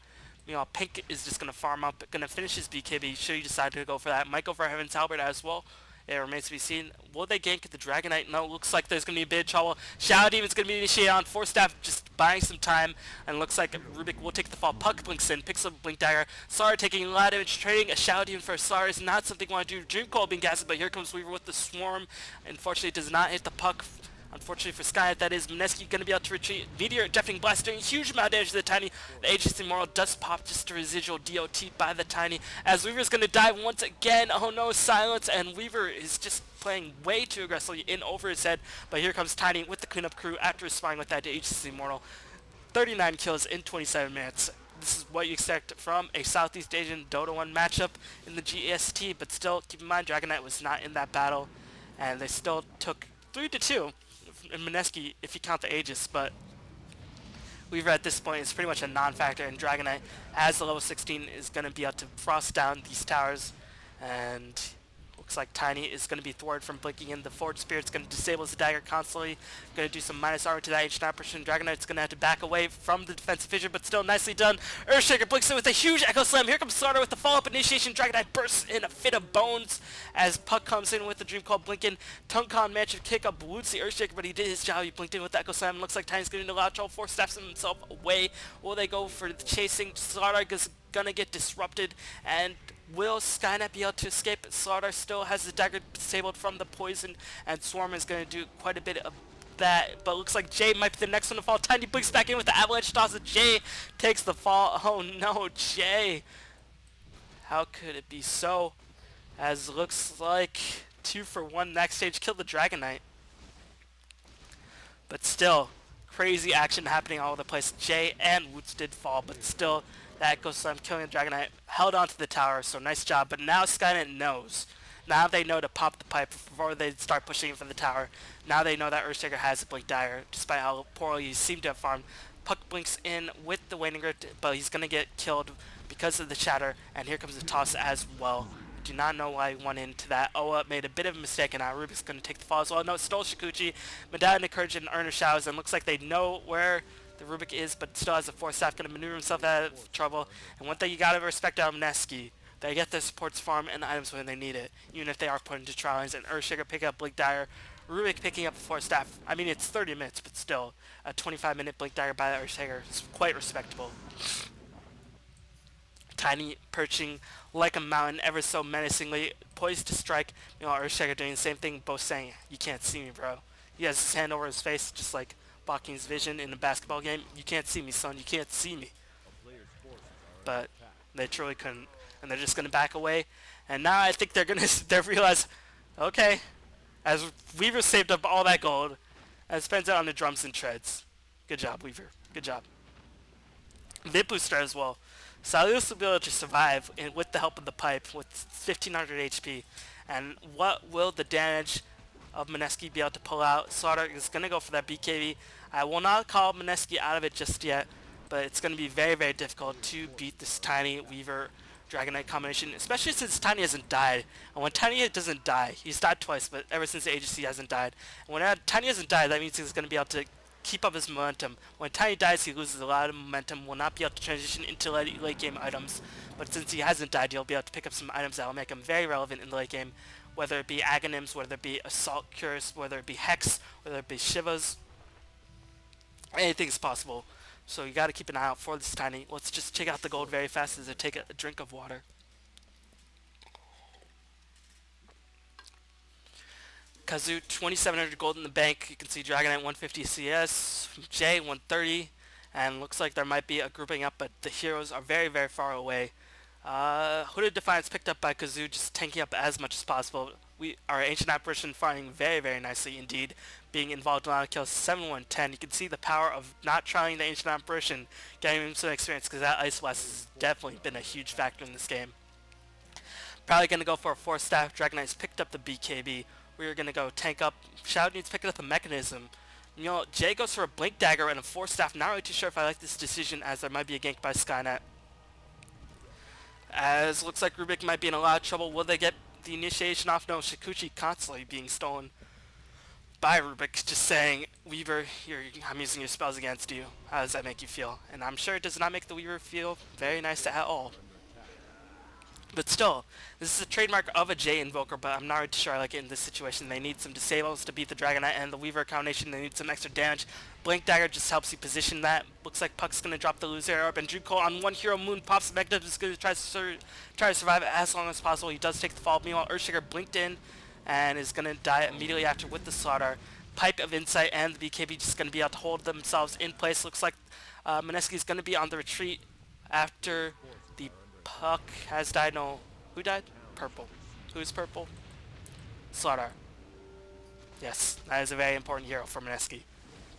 Meanwhile, Pink is just going to farm up, going to finish his BKB should he decide to go for that. Might go for Heaven's Halberd as well. It remains to be seen. Will they gank the Dragon Knight? No, looks like there's going to be a bit of trouble. Shadow Demon's going to be initiated on. Force Staff just buying some time. And looks like Rubik will take the fall. Puck blinks in, picks up a Blink Dagger. Sara taking a lot of damage. Trading a Shadow Demon for Sara is not something you want to do. Dream Cold being gassed, but here comes Weaver with the Swarm. Unfortunately, it does not hit the Puck. Unfortunately for SkyNet, that is Mineski going to be able to retreat. Meteor, Deafening Blast doing a huge amount of damage to the Tiny. The Agency Moral does pop just a residual DOT by the Tiny. As Weaver's going to die once again. Oh no, silence. And Weaver is just playing way too aggressively in over his head. But here comes Tiny with the cleanup crew after responding with that to Agency Moral. 39 kills in 27 minutes. This is what you expect from a Southeast Asian Dota 1 matchup in the GEST. But still, keep in mind, Dragon Knight was not in that battle. And they still took 3-2. In Mineski, if you count the Aegis, but Weaver at this point is pretty much a non-factor, and Dragon Knight, as the level 16, is going to be able to frost down these towers, and looks like Tiny is going to be thwarted from blinking in. The Forward Spirit's going to disable his dagger constantly, going to do some minus armor to that ancient apparition. Dragon Knight's going to have to back away from the defensive fissure, but still nicely done. Earthshaker blinks in with a huge Echo Slam. Here comes Slaughter with the follow-up initiation. Dragon Knight bursts in a fit of bones as Puck comes in with the Dream Call blinking. Tunkon managed to kick up Woods the Earthshaker, but he did his job. He blinked in with the Echo Slam. Looks like Tiny's going to allow trouble. Force Staffs himself away. Will they go for the chasing? Slaughter is going to get disrupted, and will SkyNet be able to escape? Slaughter still has the dagger disabled from the poison, and Swarm is going to do quite a bit of that, but looks like Jay might be the next one to fall. Tiny blinks back in with the Avalanche toss. Jay takes the fall. Oh no, Jay. How could it be so? As looks like 2 for 1 next stage. Kill the Dragon Knight. But still, crazy action happening all over the place. Jay and Woots did fall, but still, that goes Slam killing the Dragon Knight. Held onto the tower, so nice job. But now SkyNet knows. Now they know to pop the pipe before they start pushing for the tower. Now they know that Earthshaker has a Blink Dagger, despite how poorly he seemed to have farmed. Puck blinks in with the Waning Grip, but he's going to get killed because of the Shatter. And here comes the toss as well. Do not know why he went into that. Oa made a bit of a mistake, and now Rubik's going to take the fall as well. No, stole Shikuchi. Medallion of Courage and Earner Showers, and looks like they know where the Rubik is, but still has a Force Staff, going to maneuver himself out of trouble. And one thing you got to respect out of Mineski, they get their supports farm and items when they need it, even if they are put into trials. And Earthshaker picking up Blink Dagger, Rubik picking up the Force Staff. I mean, it's 30 minutes, but still, a 25-minute Blink Dagger by the Earthshaker is quite respectable. Tiny perching like a mountain, ever so menacingly, poised to strike. Meanwhile, Earthshaker doing the same thing, both saying, "You can't see me, bro." He has his hand over his face, just like blocking his vision in a basketball game. "You can't see me, son. You can't see me." But they truly couldn't, and they're just gonna back away. And now I think they're gonna they realize, okay, as Weaver saved up all that gold, and spends it on the drums and treads. Good job, Weaver. Good job. Vip booster as well. Salius will be able to survive with the help of the pipe with 1500 HP. And what will the damage of Mineski be able to pull out? Slaughter is going to go for that BKB. I will not call Mineski out of it just yet, but it's going to be very, very difficult to beat this Tiny Weaver Dragon Knight combination, especially since Tiny hasn't died. And when Tiny doesn't die, he's died twice, but ever since the agency hasn't died. And when Tiny hasn't died, that means he's going to be able to keep up his momentum. When Tiny dies, he loses a lot of momentum, will not be able to transition into late game items. But since he hasn't died, he'll be able to pick up some items that will make him very relevant in the late game, whether it be Aghanim's, whether it be Assault Cures, whether it be Hex, whether it be Shivas. Anything's possible. So you gotta keep an eye out for this Tiny. Let's just check out the gold very fast as I take a drink of water. Kazoo 2700 gold in the bank. You can see Dragonite 150 CS, Jay 130, and looks like there might be a grouping up, but the heroes are very, very far away. Hooded Defiance picked up by Kazoo, just tanking up as much as possible. Our Ancient Apparition fighting very, very nicely indeed, being involved in a lot of kills. 7-1-10. You can see the power of not trying the Ancient Apparition, getting him some experience, because that Ice Blast has definitely been a huge factor in this game. Probably going to go for a 4-staff. Dragonite's picked up the BKB. We're going to go tank up. Shadow needs picking up a mechanism. You know, Jay goes for a Blink Dagger and a 4-staff. Not really too sure if I like this decision, as there might be a gank by SkyNet. As looks like Rubik might be in a lot of trouble. Will they get the initiation off? No, Shikuchi constantly being stolen by Rubik, just saying, "Weaver, I'm using your spells against you. How does that make you feel?" And I'm sure it does not make the Weaver feel very nice at all. But still, this is a trademark of a J Invoker, but I'm not really sure I like it in this situation. They need some disables to beat the Dragonite and the Weaver combination. They need some extra damage. Blink Dagger just helps you position that. Looks like Puck's going to drop the loser up, and Drew Cole on one hero, Moon pops. Magnetum is going to try to survive it as long as possible. He does take the fall. Meanwhile, Earthshaker blinked in and is going to die immediately after with the Slaughter. Pipe of Insight and the BKB just going to be able to hold themselves in place. Looks like Mineski is going to be on the retreat after the Puck has died. No, who died? Purple. Who's purple? Slaughter. Yes, that is a very important hero for Mineski.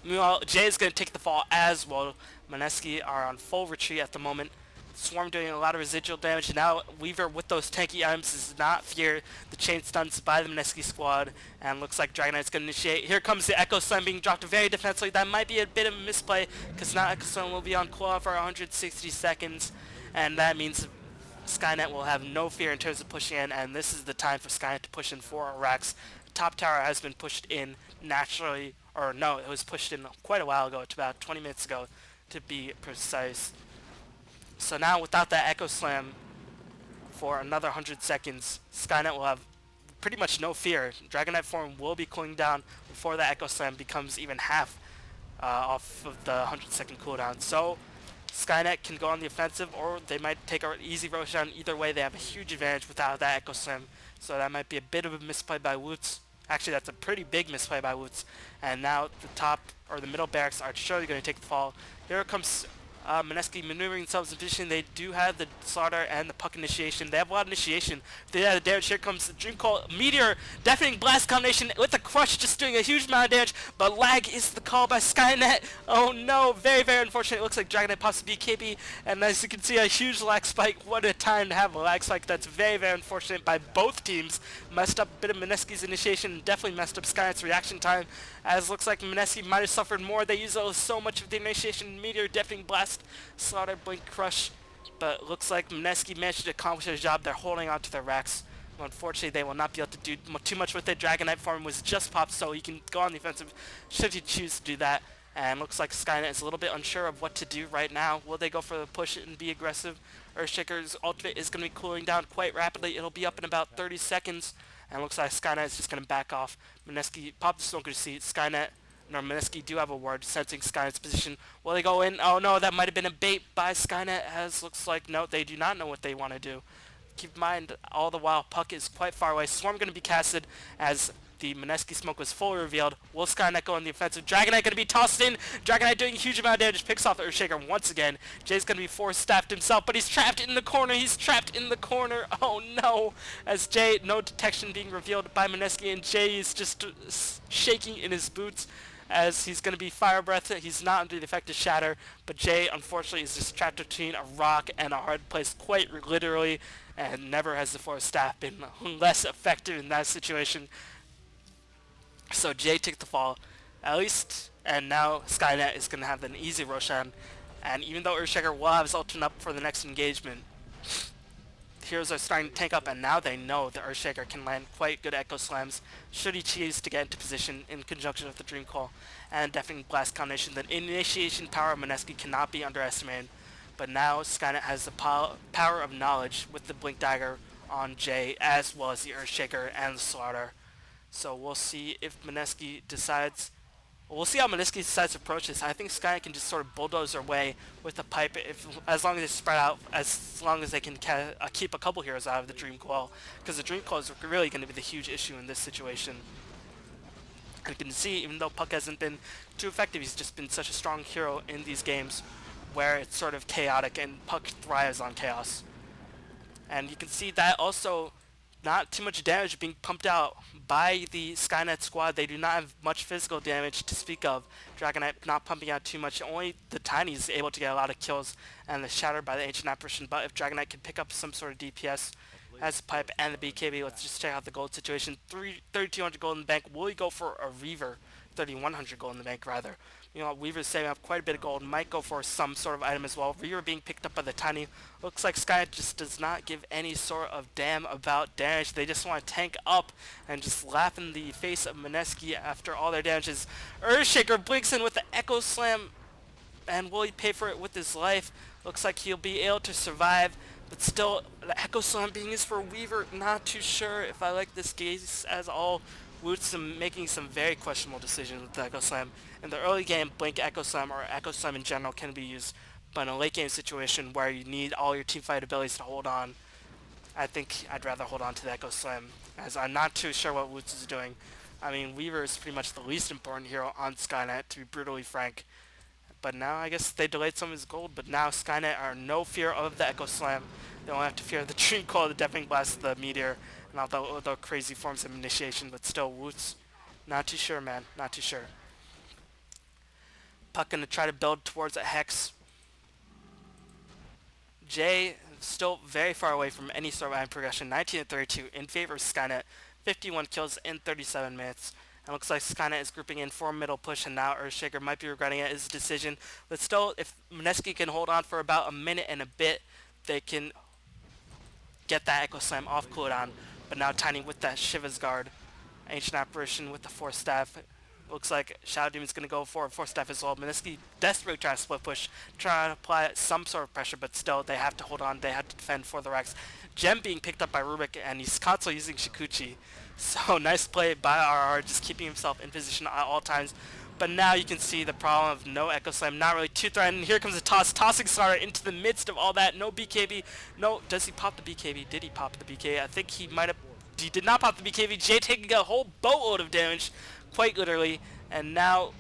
Meanwhile, Jay is going to take the fall as well. Mineski are on full retreat at the moment. Swarm doing a lot of residual damage. Now Weaver with those tanky items does not fear the chain stuns by the Mineski squad. And looks like Dragonite's going to initiate. Here comes the Echo Slam being dropped very defensively. That might be a bit of a misplay, because now Echo Slam will be on cooldown for 160 seconds. And that means SkyNet will have no fear in terms of pushing in, and this is the time for SkyNet to push in for Arax. Top tower has been pushed in naturally, or no, it was pushed in quite a while ago, about 20 minutes ago to be precise. So now without that Echo Slam for another 100 seconds, SkyNet will have pretty much no fear. Dragonite form will be cooling down before that Echo Slam becomes even half off of the 100-second cooldown. So SkyNet can go on the offensive, or they might take an easy Roshan. Either way, they have a huge advantage without that Echo Slam. So that might be a bit of a misplay by Woots. Actually, that's a pretty big misplay by Woots. And now the top, or the middle barracks are surely going to take the fall. Here comes Mineski maneuvering themselves in position. They do have the Slaughter and the Puck initiation. They have a lot of initiation. They have the damage. Here comes the Dream Coil Meteor Deafening Blast combination with the Crush, just doing a huge amount of damage. But lag is the call by SkyNet. Oh no, very, very unfortunate. It looks like Dragonite pops the BKB, and as you can see, a huge lag spike. What a time to have a lag spike. That's very, very unfortunate by both teams. Messed up a bit of Mineski's initiation, and definitely messed up SkyNet's reaction time, as looks like Mineski might have suffered more. They use so much of the initiation. Meteor Deafening Blast, Slaughter, Blink, Crush, but looks like Mineski managed to accomplish their job. They're holding on to their racks. Well, unfortunately, they will not be able to do too much with it. Dragonite form was just popped, so he can go on the offensive should he choose to do that. And looks like SkyNet is a little bit unsure of what to do right now. Will they go for the push and be aggressive? Earthshaker's ultimate is going to be cooling down quite rapidly. It'll be up in about 30 seconds. And looks like SkyNet is just going to back off. Mineski popped the smoker seat. SkyNet nor Mineski do have a ward sensing SkyNet's position. Will they go in? Oh no, that might have been a bait by SkyNet, as looks like no, they do not know what they want to do. Keep in mind, all the while, Puck is quite far away. Swarm going to be casted as the Mineski smoke was fully revealed. Will SkyNet go on the offensive? Dragonite going to be tossed in. Dragonite doing a huge amount of damage. Picks off the Earthshaker once again. Jay's going to be force-staffed himself, but he's trapped in the corner. He's trapped in the corner. Oh no. As Jay, no detection being revealed by Mineski, and Jay is just shaking in his boots as he's going to be fire breath. He's not under the effect of shatter, but Jay unfortunately is just trapped between a rock and a hard place quite literally, and never has the force staff been less effective in that situation. So Jay took the fall, at least, and now SkyNet is going to have an easy Roshan, and even though Earthshaker will have his ultimate up for the next engagement, heroes are starting to tank up, and now they know the Earthshaker can land quite good Echo Slams should he choose to get into position in conjunction with the Dream Call and Deafening Blast combination. The initiation power of Mineski cannot be underestimated, but now SkyNet has the power of knowledge with the Blink Dagger on Jay, as well as the Earthshaker and the Slaughter. So we'll see if Mineski decides. We'll see how Mineski decides to approach this. I think SkyNet can just sort of bulldoze their way with the pipe, as long as they spread out, as long as they can keep a couple heroes out of the Dream Coil, because the Dream Coil is really going to be the huge issue in this situation. And you can see, even though Puck hasn't been too effective, he's just been such a strong hero in these games where it's sort of chaotic, and Puck thrives on chaos. And you can see that also not too much damage being pumped out by the SkyNet squad. They do not have much physical damage to speak of. Dragonite not pumping out too much. Only the Tiny is able to get a lot of kills, and the Shattered by the Ancient Apparition. But if Dragonite can pick up some sort of DPS as a pipe and the BKB, let's just check out the gold situation. 3,200 gold in the bank. Will he go for a Reaver? 3,100 gold in the bank, rather. You know, Weaver's saving up quite a bit of gold. Might go for some sort of item as well. Reaver being picked up by the Tiny. Looks like SkyNet just does not give any sort of damn about damage. They just want to tank up and just laugh in the face of Mineski after all their damages. Earthshaker blinks in with the Echo Slam, and will he pay for it with his life? Looks like he'll be able to survive, but still, the Echo Slam being used for Weaver, not too sure if I like this case as all. Woods making some very questionable decisions with the Echo Slam. In the early game, Blink Echo Slam or Echo Slam in general can be used, but in a late game situation where you need all your team fight abilities to hold on, I think I'd rather hold on to the Echo Slam, as I'm not too sure what Woods is doing. I mean, Weaver is pretty much the least important hero on SkyNet, to be brutally frank. But now I guess they delayed some of his gold, but now SkyNet are no fear of the Echo Slam. They only have to fear the Dream Coil, the Deafening Blast, the Meteor, and all the other crazy forms of initiation, but still, Woods, not too sure, man, not too sure. Puck gonna try to build towards a Hex. Jay still very far away from any sort of item progression, 19-32 in favor of SkyNet, 51 kills in 37 minutes. And looks like SkyNet is grouping in for a middle push, and now Earthshaker might be regretting it, his decision. But still, if Mineski can hold on for about a minute and a bit, they can get that Echo Slam off cooldown. But now Tiny with that Shiva's Guard. Ancient Apparition with the Force Staff. Looks like Shadow Demon's going to go for a Force Staff as well. Mineski desperately trying to split push, trying to apply some sort of pressure, but still they have to hold on. They have to defend for the Rex. Gem being picked up by Rubik, and he's constantly using Shikuchi. So nice play by RR, just keeping himself in position at all times. But now you can see the problem of no Echo Slam, not really too threatened. Here comes a toss, tossing Slaughter into the midst of all that. No BKB. No, does he pop the BKB? Did he pop the BKB? I think he might have. He did not pop the BKB. Jay taking a whole boatload of damage, quite literally. And now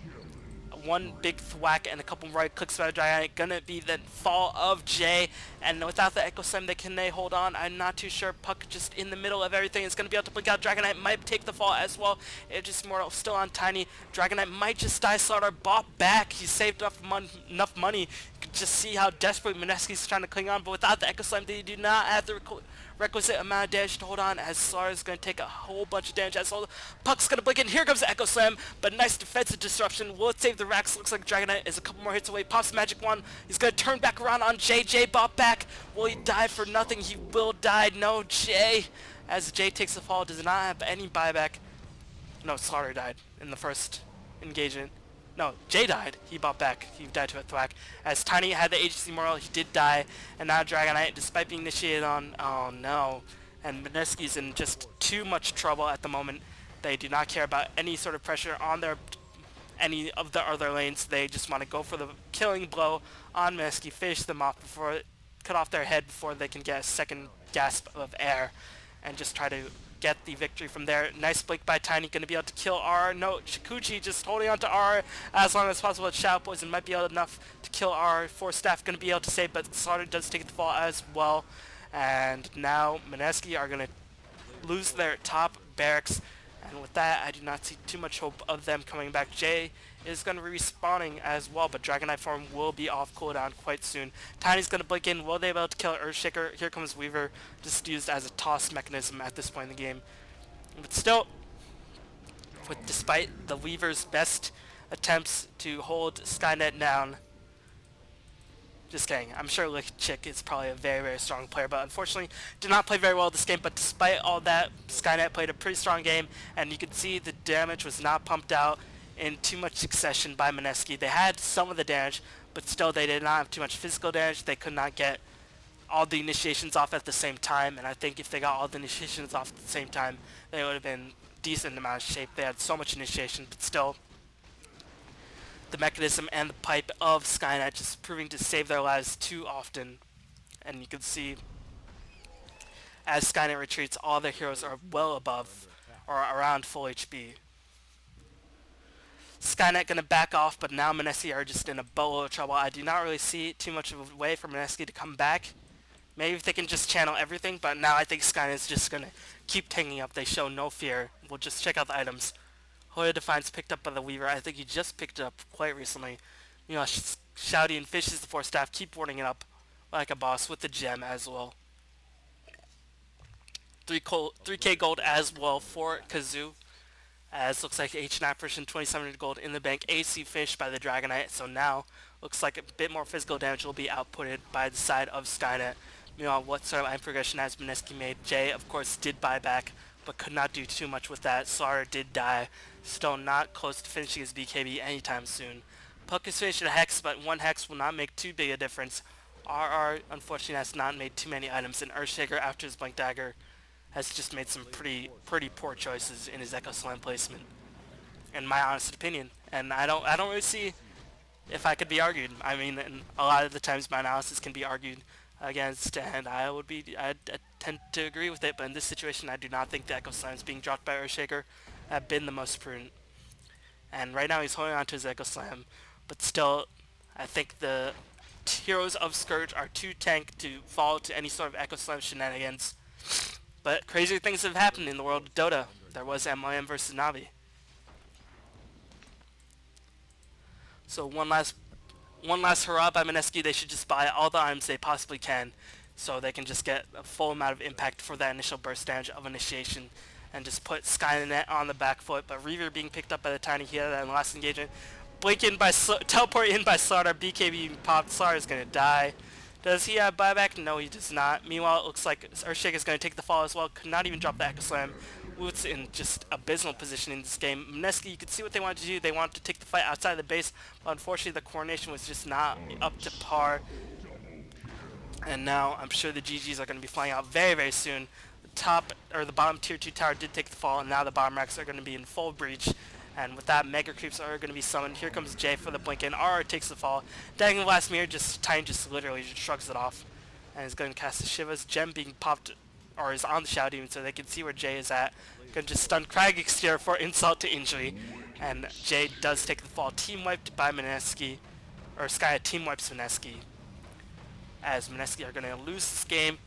one big thwack and a couple right clicks by the Giant. Gonna be the fall of Jay. And without the Echo Slam, can they hold on? I'm not too sure. Puck just in the middle of everything is gonna be able to blink out. Dragonite might take the fall as well. It's just Immortal still on Tiny. Dragonite might just die. Slaughter bought back. He saved enough money. You can just see how desperate Mineski's trying to cling on. But without the Echo Slam, they do not have the requisite amount of damage to hold on, as Slaughter is going to take a whole bunch of damage. As well, Puck's going to blink in. Here comes the Echo Slam, but nice defensive disruption. Will it save the Rax? Looks like Dragonite is a couple more hits away. Pops Magic Wand. He's going to turn back around on Jay. Jay bought back. Will he die for nothing? He will die. No, Jay. As Jay takes the fall, does not have any buyback. No, Slaughter died in the first engagement. No, Jay died. He bought back. He died to a thwack. As Tiny had the agency moral, he did die. And now Dragonite, despite being initiated on, oh no. And Mineski's in just too much trouble at the moment. They do not care about any sort of pressure on their any of the other lanes. They just want to go for the killing blow on Mineski, finish them off before, cut off their head before they can get a second gasp of air, and just try to get the victory from there. Nice blink by Tiny, going to be able to kill R. No, Shikuchi just holding on to R as long as possible. Shadow Poison might be able enough to kill R. Force Staff going to be able to save, but Slaughter does take the fall as well. And now Mineski are going to lose their top barracks, and with that I do not see too much hope of them coming back. Jay is going to be respawning as well, but Dragonite form will be off cooldown quite soon. Tiny's going to blink in. Will they be able to kill Earthshaker? Here comes Weaver, just used as a toss mechanism at this point in the game. But still, despite the Weaver's best attempts to hold SkyNet down, just kidding. I'm sure Lick Chick is probably a very, very strong player, but unfortunately did not play very well this game. But despite all that, SkyNet played a pretty strong game, and you could see the damage was not pumped out in too much succession by Mineski. They had some of the damage, but still they did not have too much physical damage. They could not get all the initiations off at the same time, and I think if they got all the initiations off at the same time, they would have been decent amount of shape. They had so much initiation, but still the mechanism and the pipe of SkyNet just proving to save their lives too often. And you can see as SkyNet retreats, all their heroes are well above or around full HP. SkyNet gonna back off, but now Mineski are just in a boatload of trouble. I do not really see too much of a way for Mineski to come back. Maybe if they can just channel everything, but now I think SkyNet is just gonna keep tanking up. They show no fear. We'll just check out the items. Hoya Defiance picked up by the Weaver. I think he just picked it up quite recently. You know, Shouty and Fishes the Force Staff, keep warding it up like a boss with the gem as well. 3k gold as well for Kazoo, as looks like H9 version 2700 gold in the bank. AC finished by the Dragonite, so now looks like a bit more physical damage will be outputted by the side of SkyNet. Meanwhile, what sort of item progression has Mineski made? Jay, of course, did buy back, but could not do too much with that. Slaughter did die, still not close to finishing his BKB anytime soon. Puck is finished a Hex, but one Hex will not make too big a difference. RR, unfortunately, has not made too many items, and Earthshaker, after his Blink Dagger, has just made some pretty poor choices in his Echo Slam placement, in my honest opinion. And I don't really see if I could be argued. I mean, and a lot of the times my analysis can be argued against, and I tend to agree with it, but in this situation I do not think the Echo Slams being dropped by Earthshaker have been the most prudent. And right now he's holding on to his Echo Slam, but still I think the heroes of Scourge are too tank to fall to any sort of Echo Slam shenanigans. But crazier things have happened in the world of Dota. There was MLM versus Navi. So one last hurrah by Mineski. They should just buy all the items they possibly can, so they can just get a full amount of impact for that initial burst damage of initiation, and just put SkyNet on the back foot. But Reaver being picked up by the Tiny here in the last engagement. Blink in by teleport in by Slaughter. BKB popped. Slaughter is gonna die. Does he have buyback? No, he does not. Meanwhile, it looks like Earthshaker is going to take the fall as well. Could not even drop the Echo Slam. Woot's in just abysmal position in this game. Mineski, you could see what they wanted to do. They wanted to take the fight outside the base, but unfortunately the coordination was just not up to par. And now I'm sure the GGs are going to be flying out very, very soon. The bottom tier 2 tower did take the fall, and now the bottom racks are going to be in full breach. And with that, Mega Creeps are going to be summoned. Here comes Jay for the blink in. RR takes the fall. Dangling last mirror, Tiny just literally just shrugs it off. And is going to cast the Shiva's gem being popped, or is on the Shadow Demon, so they can see where Jay is at. Going to just stun Crag Exterior for insult to injury. And Jay does take the fall. Team wiped by Mineski, or Sky team wipes Mineski. As Mineski are going to lose this game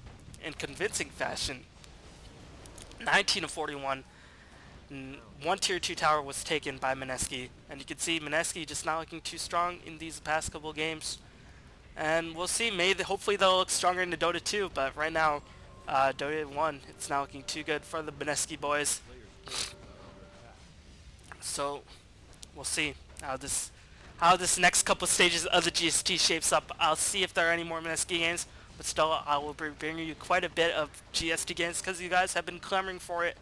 in convincing fashion. 19 of 41. One tier 2 tower was taken by Mineski, and you can see Mineski just not looking too strong in these past couple games. And we'll see, hopefully they'll look stronger into Dota 2, but right now, Dota 1, it's not looking too good for the Mineski boys. So, we'll see how this next couple stages of the GST shapes up. I'll see if there are any more Mineski games, but still, I will be bringing you quite a bit of GST games, because you guys have been clamoring for it.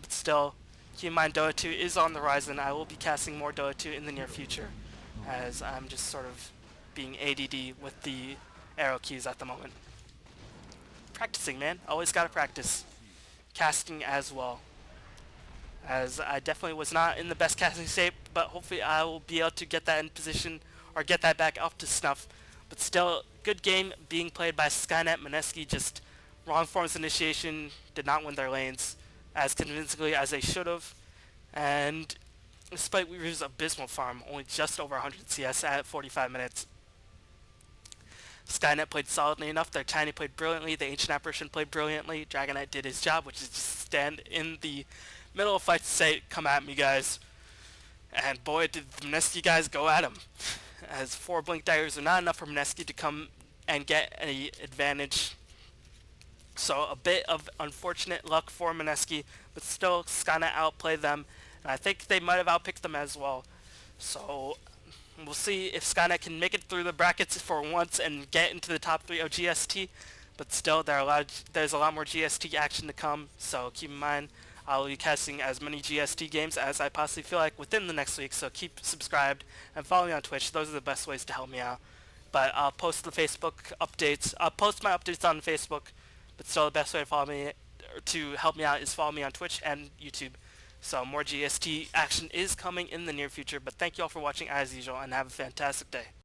But still, keep in mind, Dota 2 is on the horizon. I will be casting more Dota 2 in the near future, as I'm just sort of being ADD with the arrow keys at the moment. Practicing, man. Always gotta practice. Casting as well. as I definitely was not in the best casting shape, but hopefully I will be able to get that in position or get that back up to snuff. But still, good game being played by SkyNet. Mineski just wrong forms initiation, did not win their lanes as convincingly as they should have. And despite Weaver's abysmal farm, only just over 100 CS at 45 minutes, SkyNet played solidly enough. Their Tiny played brilliantly. The Ancient Apparition played brilliantly. Dragonite did his job, which is just stand in the middle of fight to say, "Come at me, guys." And boy, did the Mineski guys go at him. As 4 Blink Daggers are not enough for Mineski to come and get any advantage. So a bit of unfortunate luck for Mineski, but still SkyNet outplayed them. And I think they might have outpicked them as well. So we'll see if SkyNet can make it through the brackets for once and get into the top 3 of GST. But still, there's a lot more GST action to come, so keep in mind I'll be casting as many GST games as I possibly feel like within the next week, so keep subscribed and follow me on Twitch. Those are the best ways to help me out. But I'll post the Facebook updates. I'll post my updates on Facebook, but still the best way to follow me, or to help me out, is follow me on Twitch and YouTube. So more GST action is coming in the near future, but thank you all for watching as usual, and have a fantastic day.